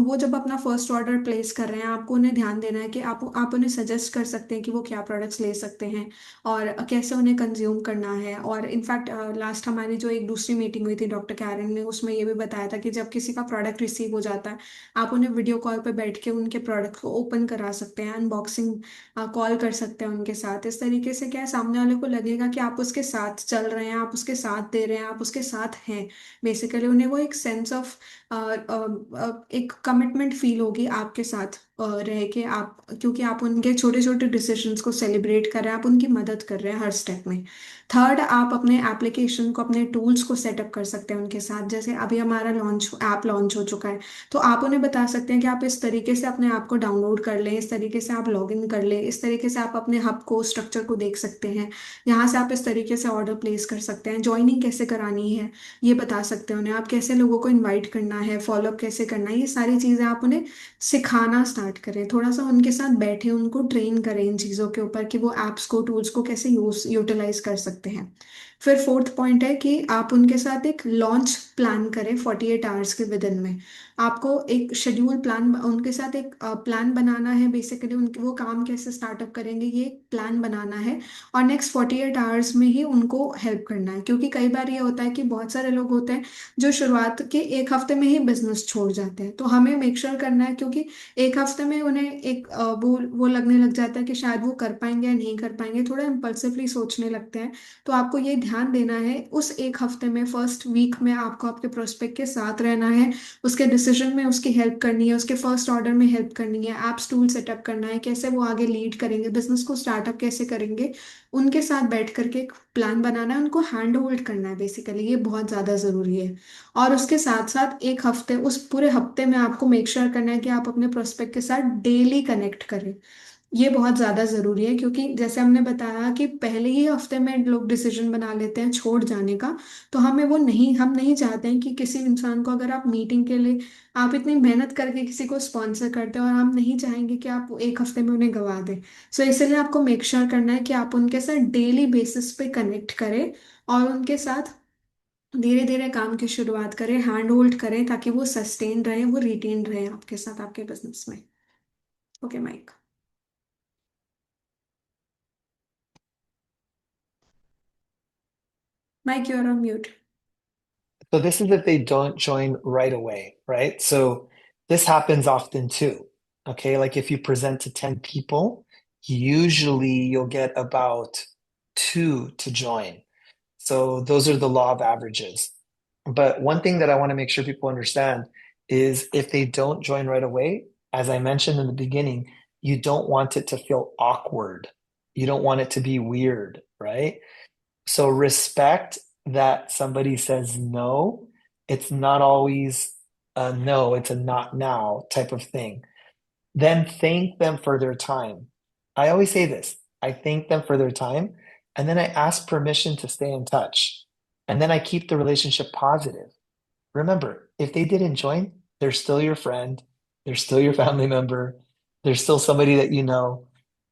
वो जब अपना फर्स्ट ऑर्डर प्लेस कर रहे हैं, आपको उन्हें ध्यान देना है कि आप उन्हें सजेस्ट कर सकते हैं कि वो क्या प्रोडक्ट्स ले सकते हैं और कैसे उन्हें कंज्यूम करना है। और इनफैक्ट लास्ट हमारी जो एक दूसरी मीटिंग हुई थी डॉक्टर कैरन ने, उसमें ये भी बताया था कि जब किसी का प्रोडक्ट रिसीव हो जाता है, आप उन्हें वीडियो कॉल पर बैठ के उनके प्रोडक्ट को ओपन करा सकते हैं, अनबॉक्सिंग कॉल कर सकते हैं उनके साथ। इस तरीके से क्या है, सामने वाले को लगेगा कि आप उसके साथ चल रहे हैं, आप उसके साथ दे रहे हैं, आप उसके साथ हैं। बेसिकली उन्हें वो एक सेंस ऑफ एक कमिटमेंट फील होगी आपके साथ, रहे कि आप, क्योंकि आप उनके छोटे छोटे डिसीजंस को सेलिब्रेट कर रहे हैं, आप उनकी मदद कर रहे हैं हर स्टेप में। थर्ड, आप अपने एप्लीकेशन को, अपने टूल्स को सेटअप कर सकते हैं उनके साथ। जैसे अभी हमारा ऐप लॉन्च हो चुका है, तो आप उन्हें बता सकते हैं कि आप इस तरीके से अपने ऐप को डाउनलोड कर लें, इस तरीके से आप लॉग इन कर लें, इस तरीके से आप अपने हब को, स्ट्रक्चर को देख सकते हैं। यहाँ से आप इस तरीके से ऑर्डर प्लेस कर सकते हैं, ज्वाइनिंग कैसे करानी है ये बता सकते हैं उन्हें, आप कैसे लोगों को इनवाइट करना है, फॉलोअप कैसे करना है, ये सारी चीज़ें आप उन्हें सिखाना स्टार्ट करें। थोड़ा सा उनके साथ बैठे, उनको ट्रेन करें इन चीज़ों के ऊपर कि वो ऐप्स को, टूल्स को कैसे यूटिलाइज कर सकते हैं। फिर फोर्थ पॉइंट है कि आप उनके साथ एक लॉन्च प्लान करें 48 आवर्स के विद इन में। आपको एक शेड्यूल प्लान, उनके साथ एक प्लान बनाना है बेसिकली, उनके वो काम कैसे स्टार्टअप करेंगे ये एक प्लान बनाना है। और नेक्स्ट 48 आवर्स में ही उनको हेल्प करना है, क्योंकि कई बार ये होता है कि बहुत सारे लोग होते हैं जो शुरुआत के एक हफ्ते में ही बिजनेस छोड़ जाते हैं। तो हमें मेक श्योर करना है, क्योंकि एक हफ्ते में उन्हें एक वो लगने लग जाता है कि शायद वो कर पाएंगे या नहीं कर पाएंगे, थोड़ा इम्पल्सिवली सोचने लगते हैं। तो आपको ये ध्यान देना है, उस एक हफ्ते में, फर्स्ट वीक में आपको आपके प्रोस्पेक्ट के साथ रहना है, उसके डिसीजन में उसकी हेल्प करनी है, उसके फर्स्ट ऑर्डर में हेल्प करनी है, एप्स टूल सेटअप करना है, कैसे वो आगे लीड करेंगे, बिजनेस को स्टार्टअप कैसे करेंगे, उनके साथ बैठ करके एक प्लान बनाना है, उनको हैंड होल्ड करना है बेसिकली, ये बहुत ज़्यादा ज़रूरी है। और उसके साथ साथ एक हफ्ते, उस पूरे हफ्ते में आपको मेक श्योर करना है कि आप अपने प्रोस्पेक्ट के साथ डेली कनेक्ट करें। ये बहुत ज्यादा जरूरी है, क्योंकि जैसे हमने बताया कि पहले ही हफ्ते में लोग डिसीजन बना लेते हैं छोड़ जाने का। तो हमें वो नहीं, हम नहीं चाहते हैं कि किसी इंसान को, अगर आप मीटिंग के लिए, आप इतनी मेहनत करके किसी को स्पॉन्सर करते हैं, और हम नहीं चाहेंगे कि आप एक हफ्ते में उन्हें गवा दें। सो इसलिए आपको मेक श्योर करना है कि आप उनके साथ डेली बेसिस पे कनेक्ट करें, और उनके साथ धीरे धीरे काम की शुरुआत करें, हैंड होल्ड करें, ताकि वो सस्टेन रहे, वो रिटेन रहे आपके साथ, आपके बिजनेस में। Okay Mike. Mike, you are on mute. So this is if they don't join right away, right? So this happens often too. Okay, like if you present to 10 people, usually you'll get about two to join. So those are the law of averages. But one thing that I want to make sure people understand is if they don't join right away, as I mentioned in the beginning, you don't want it to feel awkward. You don't want it to be weird, right? So respect that somebody says no. It's not always a no, it's a not now type of thing. Then thank them for their time. I always say this. I thank them for their time, and then I ask permission to stay in touch. And then I keep the relationship positive. Remember, if they didn't join, they're still your friend, they're still your family member, they're still somebody that you know.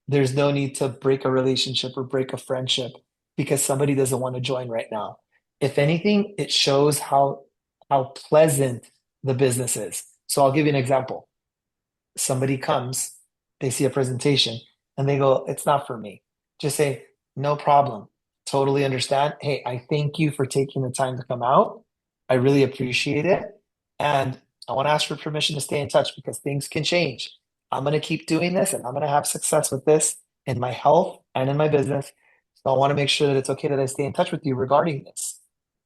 There's no need to break a relationship or break a friendship because somebody doesn't want to join right now. If anything, it shows how pleasant the business is. So I'll give you an example. Somebody comes, they see a presentation, and they go, "It's not for me." Just say, "No problem. Totally understand. Hey, I thank you for taking the time to come out. I really appreciate it. And I want to ask for permission to stay in touch because things can change. I'm going to keep doing this and I'm going to have success with this in my health and in my business. So I want to make sure that it's okay that I stay in touch with you regarding this.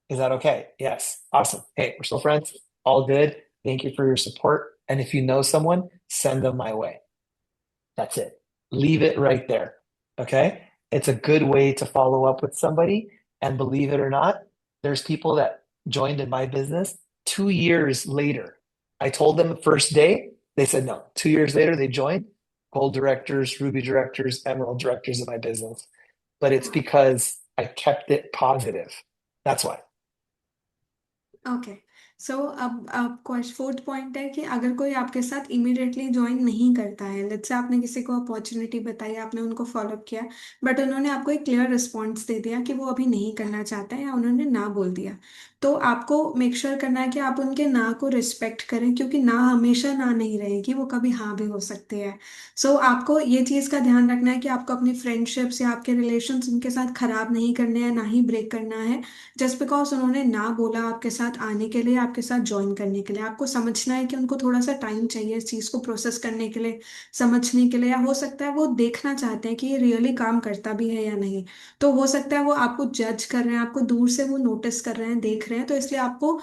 Is that okay?" Yes. Awesome. Hey, we're still friends. All good. Thank you for your support. And if you know someone, send them my way. That's it. Leave it right there. Okay. It's a good way to follow up with somebody. And believe it or not, there's people that joined in my business 2 years later. I told them the first day, they said no. 2 years later, they joined gold directors, ruby directors, emerald directors of my business. But it's because I kept it positive. That's why. Okay. So अब आपको fourth point है कि अगर कोई आपके साथ immediately join नहीं करता है, लेट्स से आपने किसी को अपॉर्चुनिटी बताई, आपने उनको फॉलो किया, बट उन्होंने आपको एक क्लियर रिस्पॉन्स दे दिया कि वो अभी नहीं करना चाहते हैं, या उन्होंने ना बोल दिया, तो आपको मेक श्योर करना है कि आप उनके ना को रिस्पेक्ट करें, क्योंकि ना हमेशा ना नहीं रहेगी, वो कभी हाँ भी हो सकती है। सो आपको ये चीज़ का ध्यान रखना है कि आपको अपनी फ्रेंडशिप्स या आपके रिलेशंस उनके साथ खराब नहीं करने हैं, ना ही ब्रेक करना है, जस्ट बिकॉज उन्होंने ना बोला आपके साथ आने के लिए, आपके साथ ज्वाइन करने के लिए। आपको समझना है कि उनको थोड़ा सा टाइम चाहिए इस चीज़ को प्रोसेस करने के लिए, समझने के लिए, या हो सकता है वो देखना चाहते हैं कि ये रियली काम करता भी है या नहीं। तो हो सकता है वो आपको जज कर रहे हैं, आपको दूर से वो नोटिस कर रहे हैं, देख रहे हैं, तो इसलिए आपको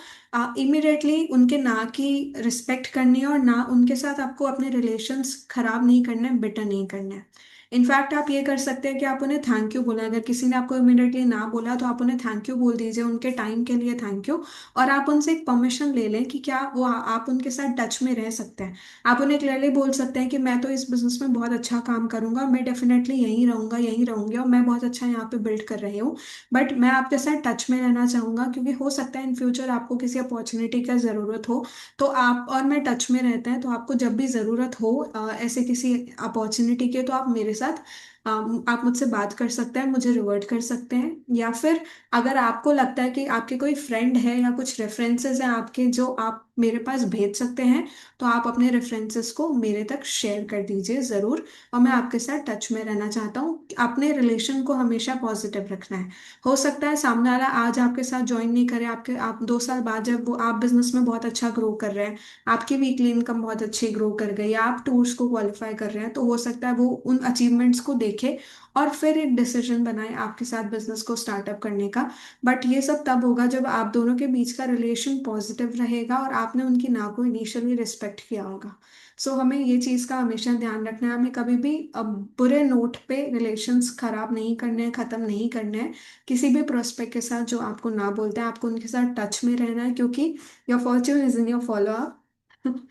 इमिडिएटली उनके ना की रिस्पेक्ट करनी है, और ना उनके साथ आपको अपने रिलेशंस खराब नहीं करने, बिटर नहीं करना है। इनफैक्ट आप ये कर सकते हैं कि आप उन्हें थैंक यू बोला, अगर किसी ने आपको इमिडिएटली ना बोला तो आप उन्हें थैंक यू बोल दीजिए, उनके टाइम के लिए थैंक यू। और आप उनसे एक परमिशन ले लें कि क्या वो आप उनके साथ टच में रह सकते हैं। आप उन्हें क्लियरली बोल सकते हैं कि मैं तो इस बिजनेस में बहुत अच्छा काम करूंगा, मैं डेफिनेटली यहीं रहूंगा, यहीं रहूंगी, और मैं बहुत अच्छा यहाँ पे बिल्ड कर रही हूँ, बट मैं आपके साथ टच में रहना चाहूंगा, क्योंकि हो सकता है इन फ्यूचर आपको किसी अपॉर्चुनिटी का ज़रूरत हो। तो आप और मैं टच में रहते हैं, तो आपको जब भी ज़रूरत हो ऐसे किसी अपॉर्चुनिटी के, तो आप मेरे साथ आप मुझसे बात कर सकते हैं, मुझे रिवर्ट कर सकते हैं। या फिर अगर आपको लगता है कि आपके कोई फ्रेंड है या कुछ रेफरेंसेस हैं आपके जो आप मेरे पास भेज सकते हैं, तो आप अपने रेफरेंसेस को मेरे तक शेयर कर दीजिए ज़रूर। और मैं आपके साथ टच में रहना चाहता हूँ, अपने रिलेशन को हमेशा पॉजिटिव रखना है। हो सकता है सामने वाला आज आपके साथ ज्वाइन नहीं करे, आपके आप 2 साल बाद जब वो आप बिजनेस में बहुत अच्छा ग्रो कर रहे हैं, आपकी वीकली इनकम बहुत अच्छी ग्रो कर गई, या आप टूर्स को क्वालिफाई कर रहे हैं, तो हो सकता है वो उन अचीवमेंट्स को देखे और फिर एक डिसीजन बनाए आपके साथ बिजनेस को स्टार्टअप करने का। बट ये सब तब होगा जब आप दोनों के बीच का रिलेशन पॉजिटिव रहेगा और आपने उनकी ना को इनिशियली रिस्पेक्ट किया होगा। सो हमें ये चीज़ का हमेशा ध्यान रखना है, हमें कभी भी अब बुरे नोट पे रिलेशंस खराब नहीं करने हैं, ख़त्म नहीं करने हैं। किसी भी प्रोस्पेक्ट के साथ जो आपको ना बोलते हैं, आपको उनके साथ टच में रहना है, क्योंकि your fortune is in your follow up.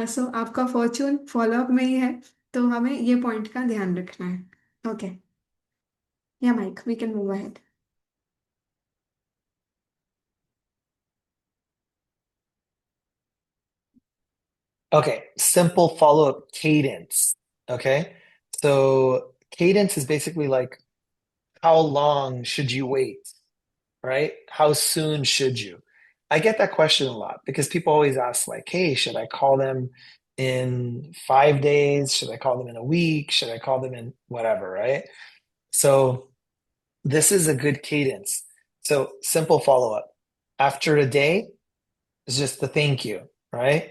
So आपका फॉर्च्यून फॉलो अप में ही है, तो हमें ये पॉइंट का ध्यान रखना है। Okay, yeah Mike we can move ahead. Okay, simple follow-up cadence. Okay. So cadence is basically like how long should you wait, right? How soon should you? I get that question a lot because people always ask, like, hey, should I call them in 5 days? Should I call them in a week? Should I call them in whatever, right? So this is a good cadence. So simple follow-up. After a day is just the thank you, right?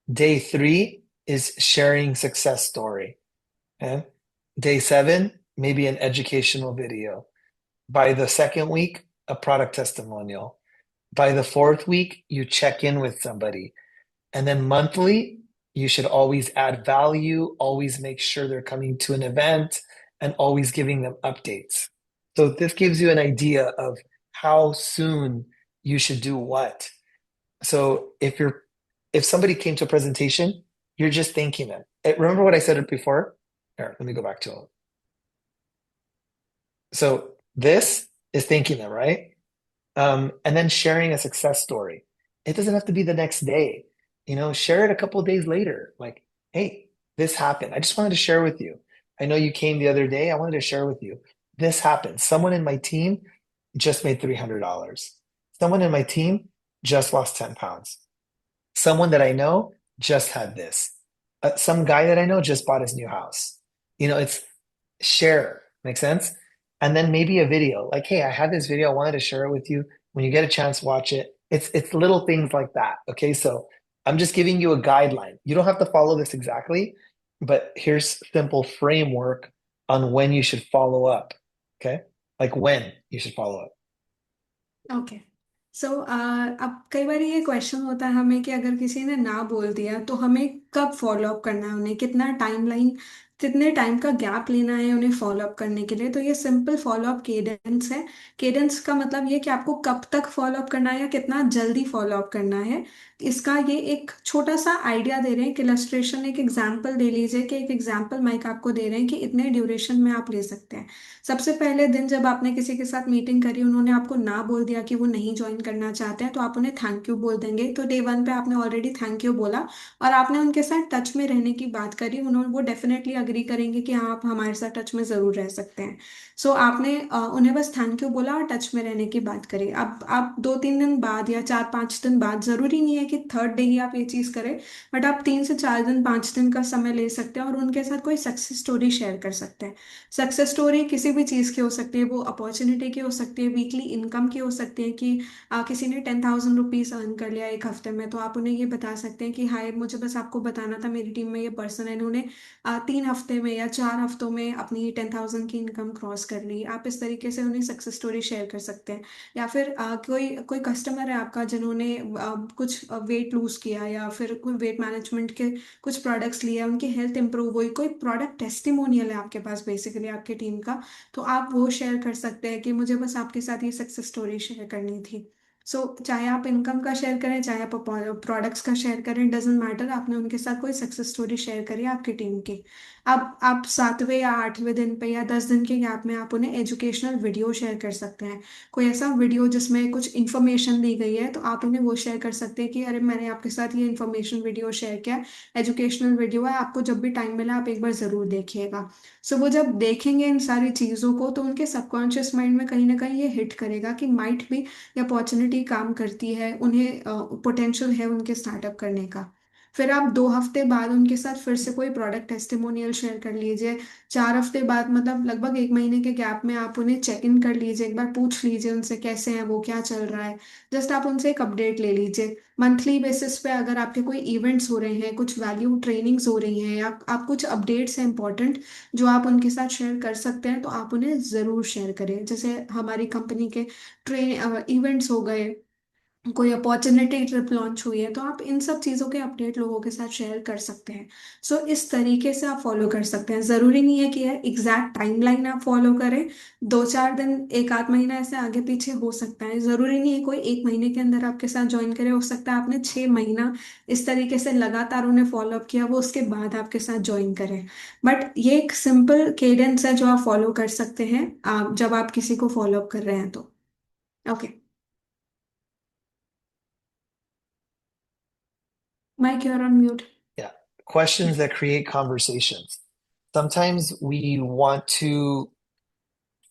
Day three is sharing success story. Okay. Day seven, maybe an educational video. By the second week, a product testimonial. By the fourth week, you check in with somebody. And then monthly, you should always add value, always make sure they're coming to an event, and always giving them updates. So this gives you an idea of how soon you should do what. So if somebody came to a presentation, you're just thanking them. Remember what I said before? Here, let me go back to it. So this is thanking them, right? And then sharing a success story. It doesn't have to be the next day. Share it a couple of days later. Like, hey, this happened. I just wanted to share with you. I know you came the other day. I wanted to share with you. This happened. Someone in my team just made $300. Someone in my team just lost 10 pounds. Someone that I know just had this. Some guy that I know just bought his new house. It's share. Make sense? And then maybe a video like, hey, I had this video. I wanted to share it with you. When you get a chance, watch it. It's little things like that. Okay. So I'm just giving you a guideline. You don't have to follow this exactly, but here's simple framework on when you should follow up. Okay. Like when you should follow up. Okay. So अब कई बार ये question होता है हमें कि अगर किसी ने ना बोल दिया तो हमें कब फॉलो अप करना है, उन्हें कितना टाइमलाइन, कितने टाइम का गैप लेना है उन्हें फॉलो अप करने के लिए। तो ये सिंपल फॉलो अप केडेंस है। केडेंस का मतलब ये कि आपको कब तक फॉलो अप करना है या कितना जल्दी फॉलो अप करना है। इसका ये एक छोटा सा आइडिया दे रहे हैं, एक इलस्ट्रेशन, एक एग्जांपल दे लीजिए कि एक एग्जांपल माइक आपको दे रहे हैं कि इतने ड्यूरेशन में आप ले सकते हैं। सबसे पहले दिन जब आपने किसी के साथ मीटिंग करी, उन्होंने आपको ना बोल दिया कि वो नहीं ज्वाइन करना चाहते हैं, तो आप उन्हें थैंक यू बोल देंगे। तो डे वन पे आपने ऑलरेडी थैंक यू बोला और आपने उनके साथ टच में रहने की बात करी, उन्होंने वो डेफिनेटली अग्री करेंगे कि हाँ आप हमारे साथ टच में ज़रूर रह सकते हैं। सो आपने उन्हें बस थैंक यू बोला और टच में रहने की बात करी। अब आप 2-3 दिन बाद या 4-5 दिन बाद, ज़रूरी नहीं है कि थर्ड डे ही आप ये चीज़ करें, बट आप 3 से 4 दिन, 5 दिन का समय ले सकते हैं और उनके साथ कोई सक्सेस स्टोरी शेयर कर सकते हैं। सक्सेस स्टोरी किसी भी चीज़ की हो सकती है, वो अपॉर्चुनिटी की हो सकती है, वीकली इनकम की हो सकती है कि किसी ने 10,000 रुपीज़ अर्न कर लिया एक हफ्ते में, तो आप उन्हें ये बता सकते हैं कि हाय, मुझे बस आपको बताना था मेरी टीम में ये पर्सन है, इन्होंने 3 हफ्ते में या 4 हफ्तों में अपनी 10,000 की इनकम क्रॉस कर ली। आप इस तरीके से उन्हें सक्सेस स्टोरी शेयर कर सकते हैं। या फिर कोई कोई कस्टमर है आपका जिन्होंने कुछ वेट लूज किया, या फिर कोई वेट मैनेजमेंट के कुछ प्रोडक्ट्स लिए, उनकी हेल्थ इंप्रूव हुई, कोई प्रोडक्ट टेस्टिमोनियल है आपके पास बेसिकली आपके टीम का, तो आप वो शेयर कर सकते हैं कि मुझे बस आपके साथ ये सक्सेस स्टोरी शेयर करनी थी। चाहे आप इनकम का शेयर करें, चाहे आप प्रोडक्ट्स का शेयर करें, डजेंट मैटर, आपने उनके साथ कोई सक्सेस स्टोरी शेयर करी है आपकी टीम की। अब आप 7वें या 8वें दिन पे या 10 दिन के गैप में आप उन्हें एजुकेशनल वीडियो शेयर कर सकते हैं। कोई ऐसा वीडियो जिसमें कुछ इन्फॉर्मेशन दी गई है, तो आप उन्हें वो शेयर कर सकते हैं कि अरे मैंने आपके साथ ये इन्फॉर्मेशन वीडियो शेयर किया, एजुकेशनल वीडियो है, आपको जब भी टाइम मिला आप एक बार ज़रूर देखिएगा। वो जब देखेंगे इन सारी चीज़ों को, तो उनके सबकॉन्शियस माइंड में कहीं ना कहीं ये हिट करेगा कि माइट भी ये अपॉर्चुनिटी काम करती है, उन्हें पोटेंशियल है उनके स्टार्टअप करने का। फिर आप 2 हफ्ते बाद उनके साथ फिर से कोई प्रोडक्ट टेस्टिमोनियल शेयर कर लीजिए। 4 हफ्ते बाद, मतलब लगभग 1 महीने के गैप में, आप उन्हें चेक इन कर लीजिए, एक बार पूछ लीजिए उनसे कैसे हैं वो, क्या चल रहा है। जस्ट आप उनसे एक अपडेट ले लीजिए। मंथली बेसिस पे अगर आपके कोई इवेंट्स हो रहे हैं, कुछ वैल्यू ट्रेनिंग्स हो रही हैं, या आप कुछ अपडेट्स हैं इंपॉर्टेंट जो आप उनके साथ शेयर कर सकते हैं, तो आप उन्हें ज़रूर शेयर करें। जैसे हमारी कंपनी के ट्रेन इवेंट्स हो गए, कोई अपॉर्चुनिटी ट्रिप लॉन्च हुई है, तो आप इन सब चीज़ों के अपडेट लोगों के साथ शेयर कर सकते हैं। इस तरीके से आप फॉलो कर सकते हैं। ज़रूरी नहीं है कि यह एग्जैक्ट टाइमलाइन आप फॉलो करें। 2-4 दिन, एक आध महीना ऐसे आगे पीछे हो सकता है। ज़रूरी नहीं है कोई 1 महीने के अंदर आपके साथ ज्वाइन करे, हो सकता है आपने 6 महीना इस तरीके से लगातार उन्हें फॉलो अप किया, वो उसके बाद आपके साथ ज्वाइन करें। बट ये एक सिंपल केडेंस है जो आप फॉलो कर सकते हैं जब आप किसी को फॉलो अप कर रहे हैं तो। Okay. Mike, you're on mute. Yeah. Questions that create conversations. Sometimes we want to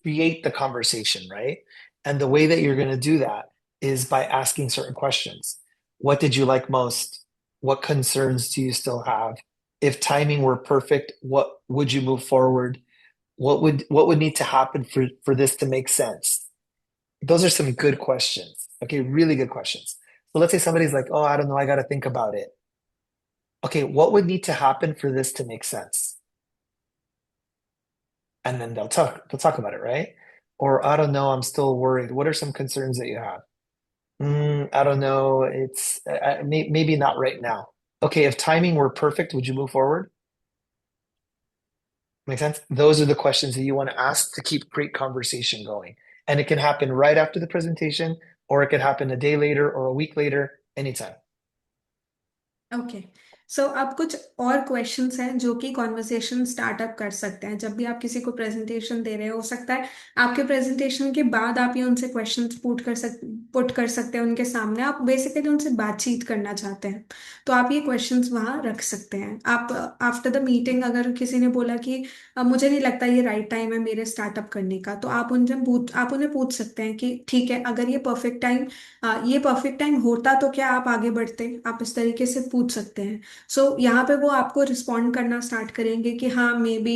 create the conversation, right? And the way that you're going to do that is by asking certain questions. What did you like most? What concerns do you still have? If timing were perfect, what would you move forward? What would need to happen for this to make sense? Those are some good questions. Okay, really good questions. So let's say somebody's like, "Oh, I don't know, I got to think about it." Okay, what would need to happen for this to make sense? And then they'll talk about it, right? Or I don't know, I'm still worried. What are some concerns that you have? I don't know. It's maybe not right now. Okay, if timing were perfect, would you move forward? Make sense? Those are the questions that you want to ask to keep great conversation going. And it can happen right after the presentation, or it could happen a day later or a week later, anytime. Okay. अब कुछ और questions हैं जो कि conversation startup कर सकते हैं। जब भी आप किसी को प्रेजेंटेशन दे रहे हो सकता है आपके प्रेजेंटेशन के बाद आप ये उनसे क्वेश्चंस पुट कर सकते हैं उनके सामने। आप बेसिकली उनसे बातचीत करना चाहते हैं, तो आप ये क्वेश्चंस वहाँ रख सकते हैं। आप आफ्टर द मीटिंग अगर किसी ने बोला कि मुझे नहीं लगता ये राइट टाइम है मेरे स्टार्टअप करने का, तो आप उन्हें पूछ सकते हैं कि ठीक है, अगर ये परफेक्ट टाइम होता तो क्या आप आगे बढ़ते। आप इस तरीके से पूछ सकते हैं। यहाँ पे वो आपको रिस्पॉन्ड करना स्टार्ट करेंगे कि हाँ मे बी।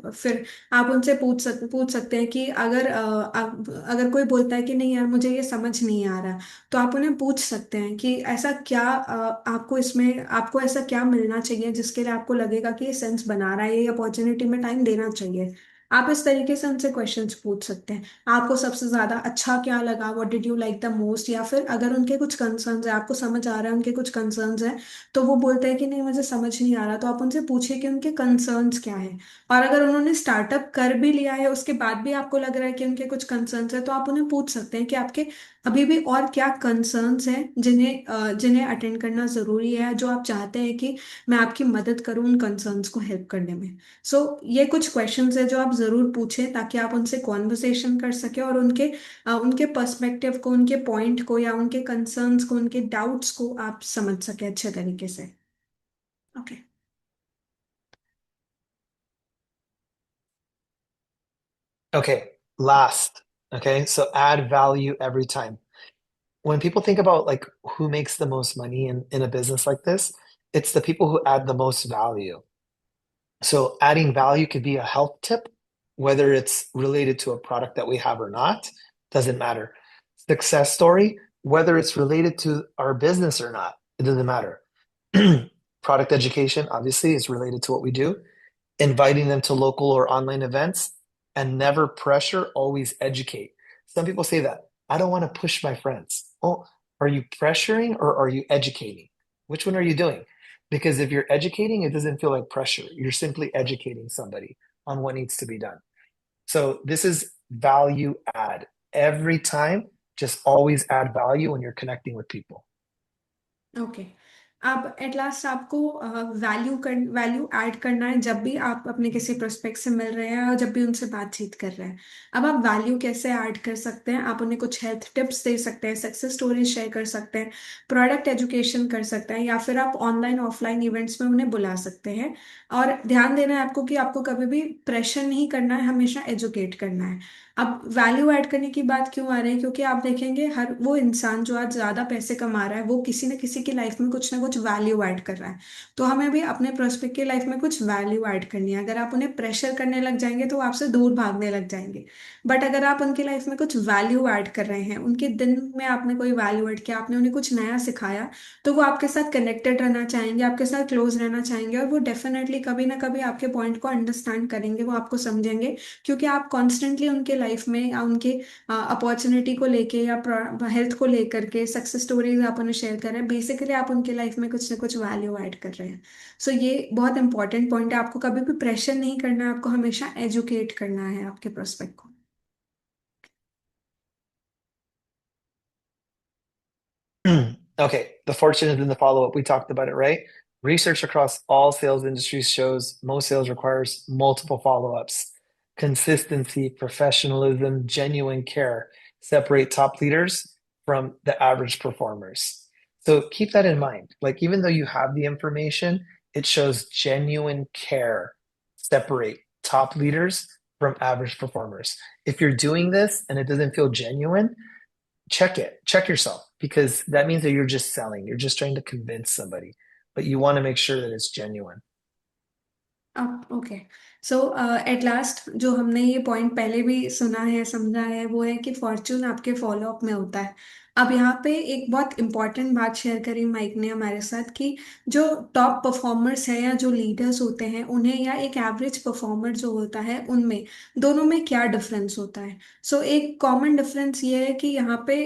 फिर आप उनसे पूछ सकते हैं कि अगर कोई बोलता है कि नहीं यार मुझे ये समझ नहीं आ रहा, तो आप उन्हें पूछ सकते हैं कि ऐसा क्या आपको ऐसा क्या मिलना चाहिए जिसके लिए आपको लगेगा कि ये सेंस बना रहा है, ये अपॉर्चुनिटी में टाइम देना चाहिए। आप इस तरीके से उनसे क्वेश्चंस पूछ सकते हैं। आपको सबसे ज्यादा अच्छा क्या लगा, what did you like the most, या फिर अगर उनके कुछ कंसर्न्स है, आपको समझ आ रहा है उनके कुछ कंसर्न्स हैं, तो वो बोलते हैं कि नहीं मुझे समझ नहीं आ रहा, तो आप उनसे पूछिए कि उनके कंसर्न्स क्या है। और अगर उन्होंने स्टार्टअप कर भी लिया है उसके बाद भी आपको लग रहा है कि उनके कुछ कंसर्न्स है, तो आप उन्हें पूछ सकते हैं कि आपके अभी भी और क्या कंसर्न्स हैं जिन्हें अटेंड करना जरूरी है, जो आप चाहते हैं कि मैं आपकी मदद करूं उन कंसर्न्स को हेल्प करने में। ये कुछ क्वेश्चंस है जो आप जरूर पूछें ताकि आप उनसे कॉन्वर्सेशन कर सके और उनके पर्सपेक्टिव को, उनके पॉइंट को, या उनके कंसर्न्स को, उनके डाउट्स को आप समझ सके अच्छे तरीके से। Okay. Okay, last. Okay, so add value every time. When people think about like who makes the most money in a business like this, it's the people who add the most value. So adding value could be a health tip, whether it's related to a product that we have or not, doesn't matter. Success story, whether it's related to our business or not, it doesn't matter. Product education, obviously, is related to what we do. Inviting them to local or online events, and never pressure, always educate. Some people say that. I don't want to push my friends. Oh, are you pressuring or are you educating? Which one are you doing? Because if you're educating, it doesn't feel like pressure. You're simply educating somebody on what needs to be done. So this is value add. Every time, just always add value when you're connecting with people. Okay. अब at last आपको value add करना है जब भी आप अपने किसी prospect से मिल रहे हैं और जब भी उनसे बातचीत कर रहे हैं। अब आप वैल्यू कैसे ऐड कर सकते हैं? आप उन्हें कुछ हेल्थ टिप्स दे सकते हैं, सक्सेस स्टोरीज शेयर कर सकते हैं, प्रोडक्ट एजुकेशन कर सकते हैं, या फिर आप ऑनलाइन ऑफलाइन इवेंट्स में उन्हें बुला सकते हैं। और ध्यान देना है आपको कि आपको कभी भी प्रेशर नहीं करना है, हमेशा एजुकेट करना है। अब वैल्यू ऐड करने की बात क्यों आ रही है? क्योंकि आप देखेंगे हर वो इंसान जो आज ज्यादा पैसे कमा रहा है वो किसी न किसी की लाइफ में कुछ ना कुछ वैल्यू ऐड कर रहा है। तो हमें भी अपने प्रोस्पेक्ट की लाइफ में कुछ वैल्यू ऐड करनी है। अगर आप उन्हें प्रेशर करने लग जाएंगे तो वो आपसे दूर भागने लग जाएंगे। बट अगर आप उनकी लाइफ में कुछ वैल्यू ऐड कर रहे हैं, उनके दिन में आपने कोई वैल्यू ऐड किया, आपने उन्हें कुछ नया सिखाया, तो वो आपके साथ कनेक्टेड रहना चाहेंगे, आपके साथ क्लोज रहना चाहेंगे, और वो डेफिनेटली कभी ना कभी आपके पॉइंट को अंडरस्टैंड करेंगे, वो आपको समझेंगे। क्योंकि आप कॉन्स्टेंटली उनके लाइफ में या उनके अपॉर्चुनिटी को लेके या हेल्थ को लेकर के सक्सेस स्टोरीज आप उन्हें शेयर कर रहे हैं, बेसिकली आप उनके लाइफ में कुछ ना कुछ वैल्यू ऐड कर रहे हैं। सो ये बहुत इंपॉर्टेंट पॉइंट है। आपको कभी भी प्रेशर नहीं करना है, आपको हमेशा एजुकेट करना है आपके प्रोस्पेक्ट को। Okay, the fortune is in the follow-up. We talked about it, right? Research across all sales industries shows most sales requires multiple follow-ups. Consistency, professionalism, genuine care separate top leaders from the average performers. So keep that in mind. Like, even though you have the information, it shows genuine care separate top leaders from average performers. If you're doing this and it doesn't feel genuine, check it, check yourself, because that means that you're just selling. You're just trying to convince somebody, but you want to make sure that it's genuine. अब okay. So at last जो हमने ये point पहले भी सुना है, समझा है, वो है कि फॉर्चून आपके फॉलो अप में होता है। अब यहाँ पे एक बहुत इंपॉर्टेंट बात शेयर करी माइक ने हमारे साथ कि जो टॉप परफॉर्मर्स है या जो लीडर्स होते हैं उन्हें, या एक एवरेज परफॉर्मर जो होता है उनमें, दोनों में क्या डिफरेंस होता है? सो एक कॉमन डिफरेंस ये है कि यहाँ पे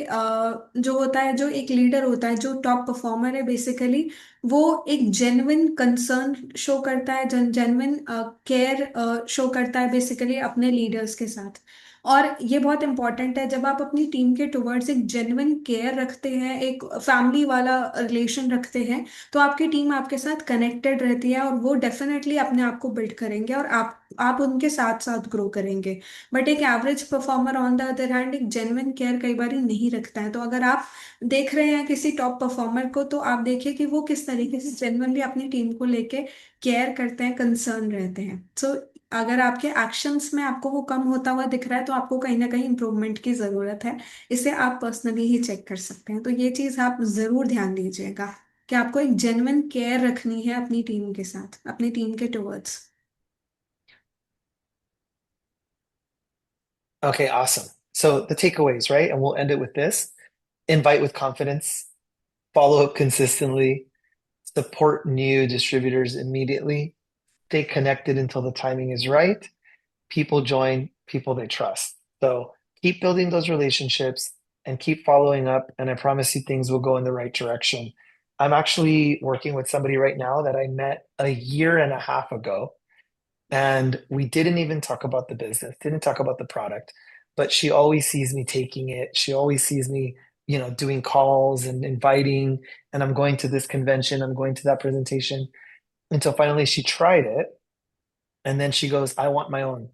जो होता है, जो एक लीडर होता है, जो टॉप परफॉर्मर है, बेसिकली वो एक जेन्युइन कंसर्न शो करता है, जेन्युइन केयर शो करता है बेसिकली अपने लीडर्स के साथ। और ये बहुत इंपॉर्टेंट है, जब आप अपनी टीम के टुवर्ड्स एक जेन्युइन केयर रखते हैं, एक फैमिली वाला रिलेशन रखते हैं, तो आपकी टीम आपके साथ कनेक्टेड रहती है और वो डेफिनेटली अपने आप को बिल्ड करेंगे और आप उनके साथ साथ ग्रो करेंगे। बट एक average performer on the other hand एक जेन्युइन केयर कई बार नहीं रखता है। तो अगर आप देख रहे हैं किसी टॉप परफॉर्मर को, तो आप देखिए कि वो किस तरीके से जेन्युइनली अपनी टीम को लेके केयर करते हैं, कंसर्न रहते हैं। सो अगर आपके एक्शंस में आपको वो कम होता हुआ दिख रहा है तो आपको कहीं ना कहीं इंप्रूवमेंट की ज़रूरत है। इसे आप पर्सनली ही चेक कर सकते हैं। तो ये चीज़ आप ज़रूर ध्यान दीजिएगा कि आपको एक जेन्युइन केयर रखनी है अपनी टीम के साथ, अपनी टीम के towards. Okay, awesome. So the takeaways, right? And we'll end it with this: invite with confidence, follow up consistently, support new distributors immediately, stay connected until the timing is right. People join people they trust. So keep building those relationships and keep following up. And I promise you things will go in the right direction. I'm actually working with somebody right now that I met a year and a half ago. And we didn't even talk about the business, didn't talk about the product, but she always sees me taking it. She always sees me, doing calls and inviting, and I'm going to this convention, I'm going to that presentation. Until finally she tried it. And then she goes, I want my own.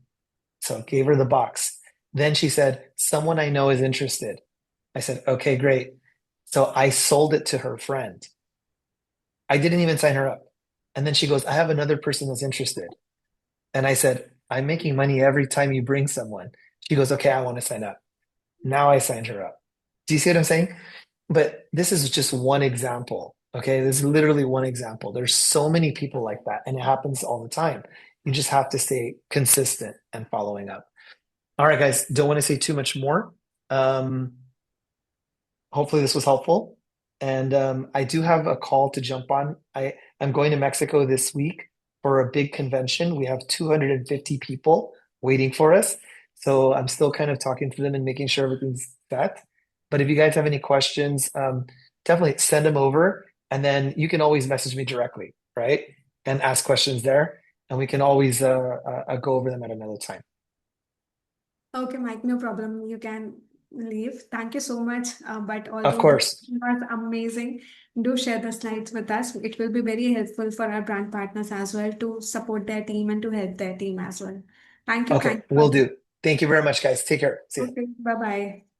So I gave her the box. Then she said, someone I know is interested. I said, okay, great. So I sold it to her friend. I didn't even sign her up. And then she goes, I have another person that's interested. And I said, I'm making money every time you bring someone. She goes, okay, I want to sign up. Now I signed her up. Do you see what I'm saying? But this is just one example. Okay. This is literally one example. There's so many people like that, and it happens all the time. You just have to stay consistent and following up. All right, guys, don't want to say too much more. Um, Hopefully this was helpful. And I do have a call to jump on. I'm going to Mexico this week for a big convention. We have 250 people waiting for us. So I'm still kind of talking to them and making sure everything's set. But if you guys have any questions, definitely send them over. And then you can always message me directly, right? And ask questions there. And we can always go over them at another time. Okay, Mike, no problem. You can leave. Thank you so much. But Of although the course. session was amazing, do share the slides with us. It will be very helpful for our brand partners as well to support their team and to help their team as well. Thank you. Okay, Thank you. will do. Thank you very much, guys. Take care. See ya. Okay, bye bye.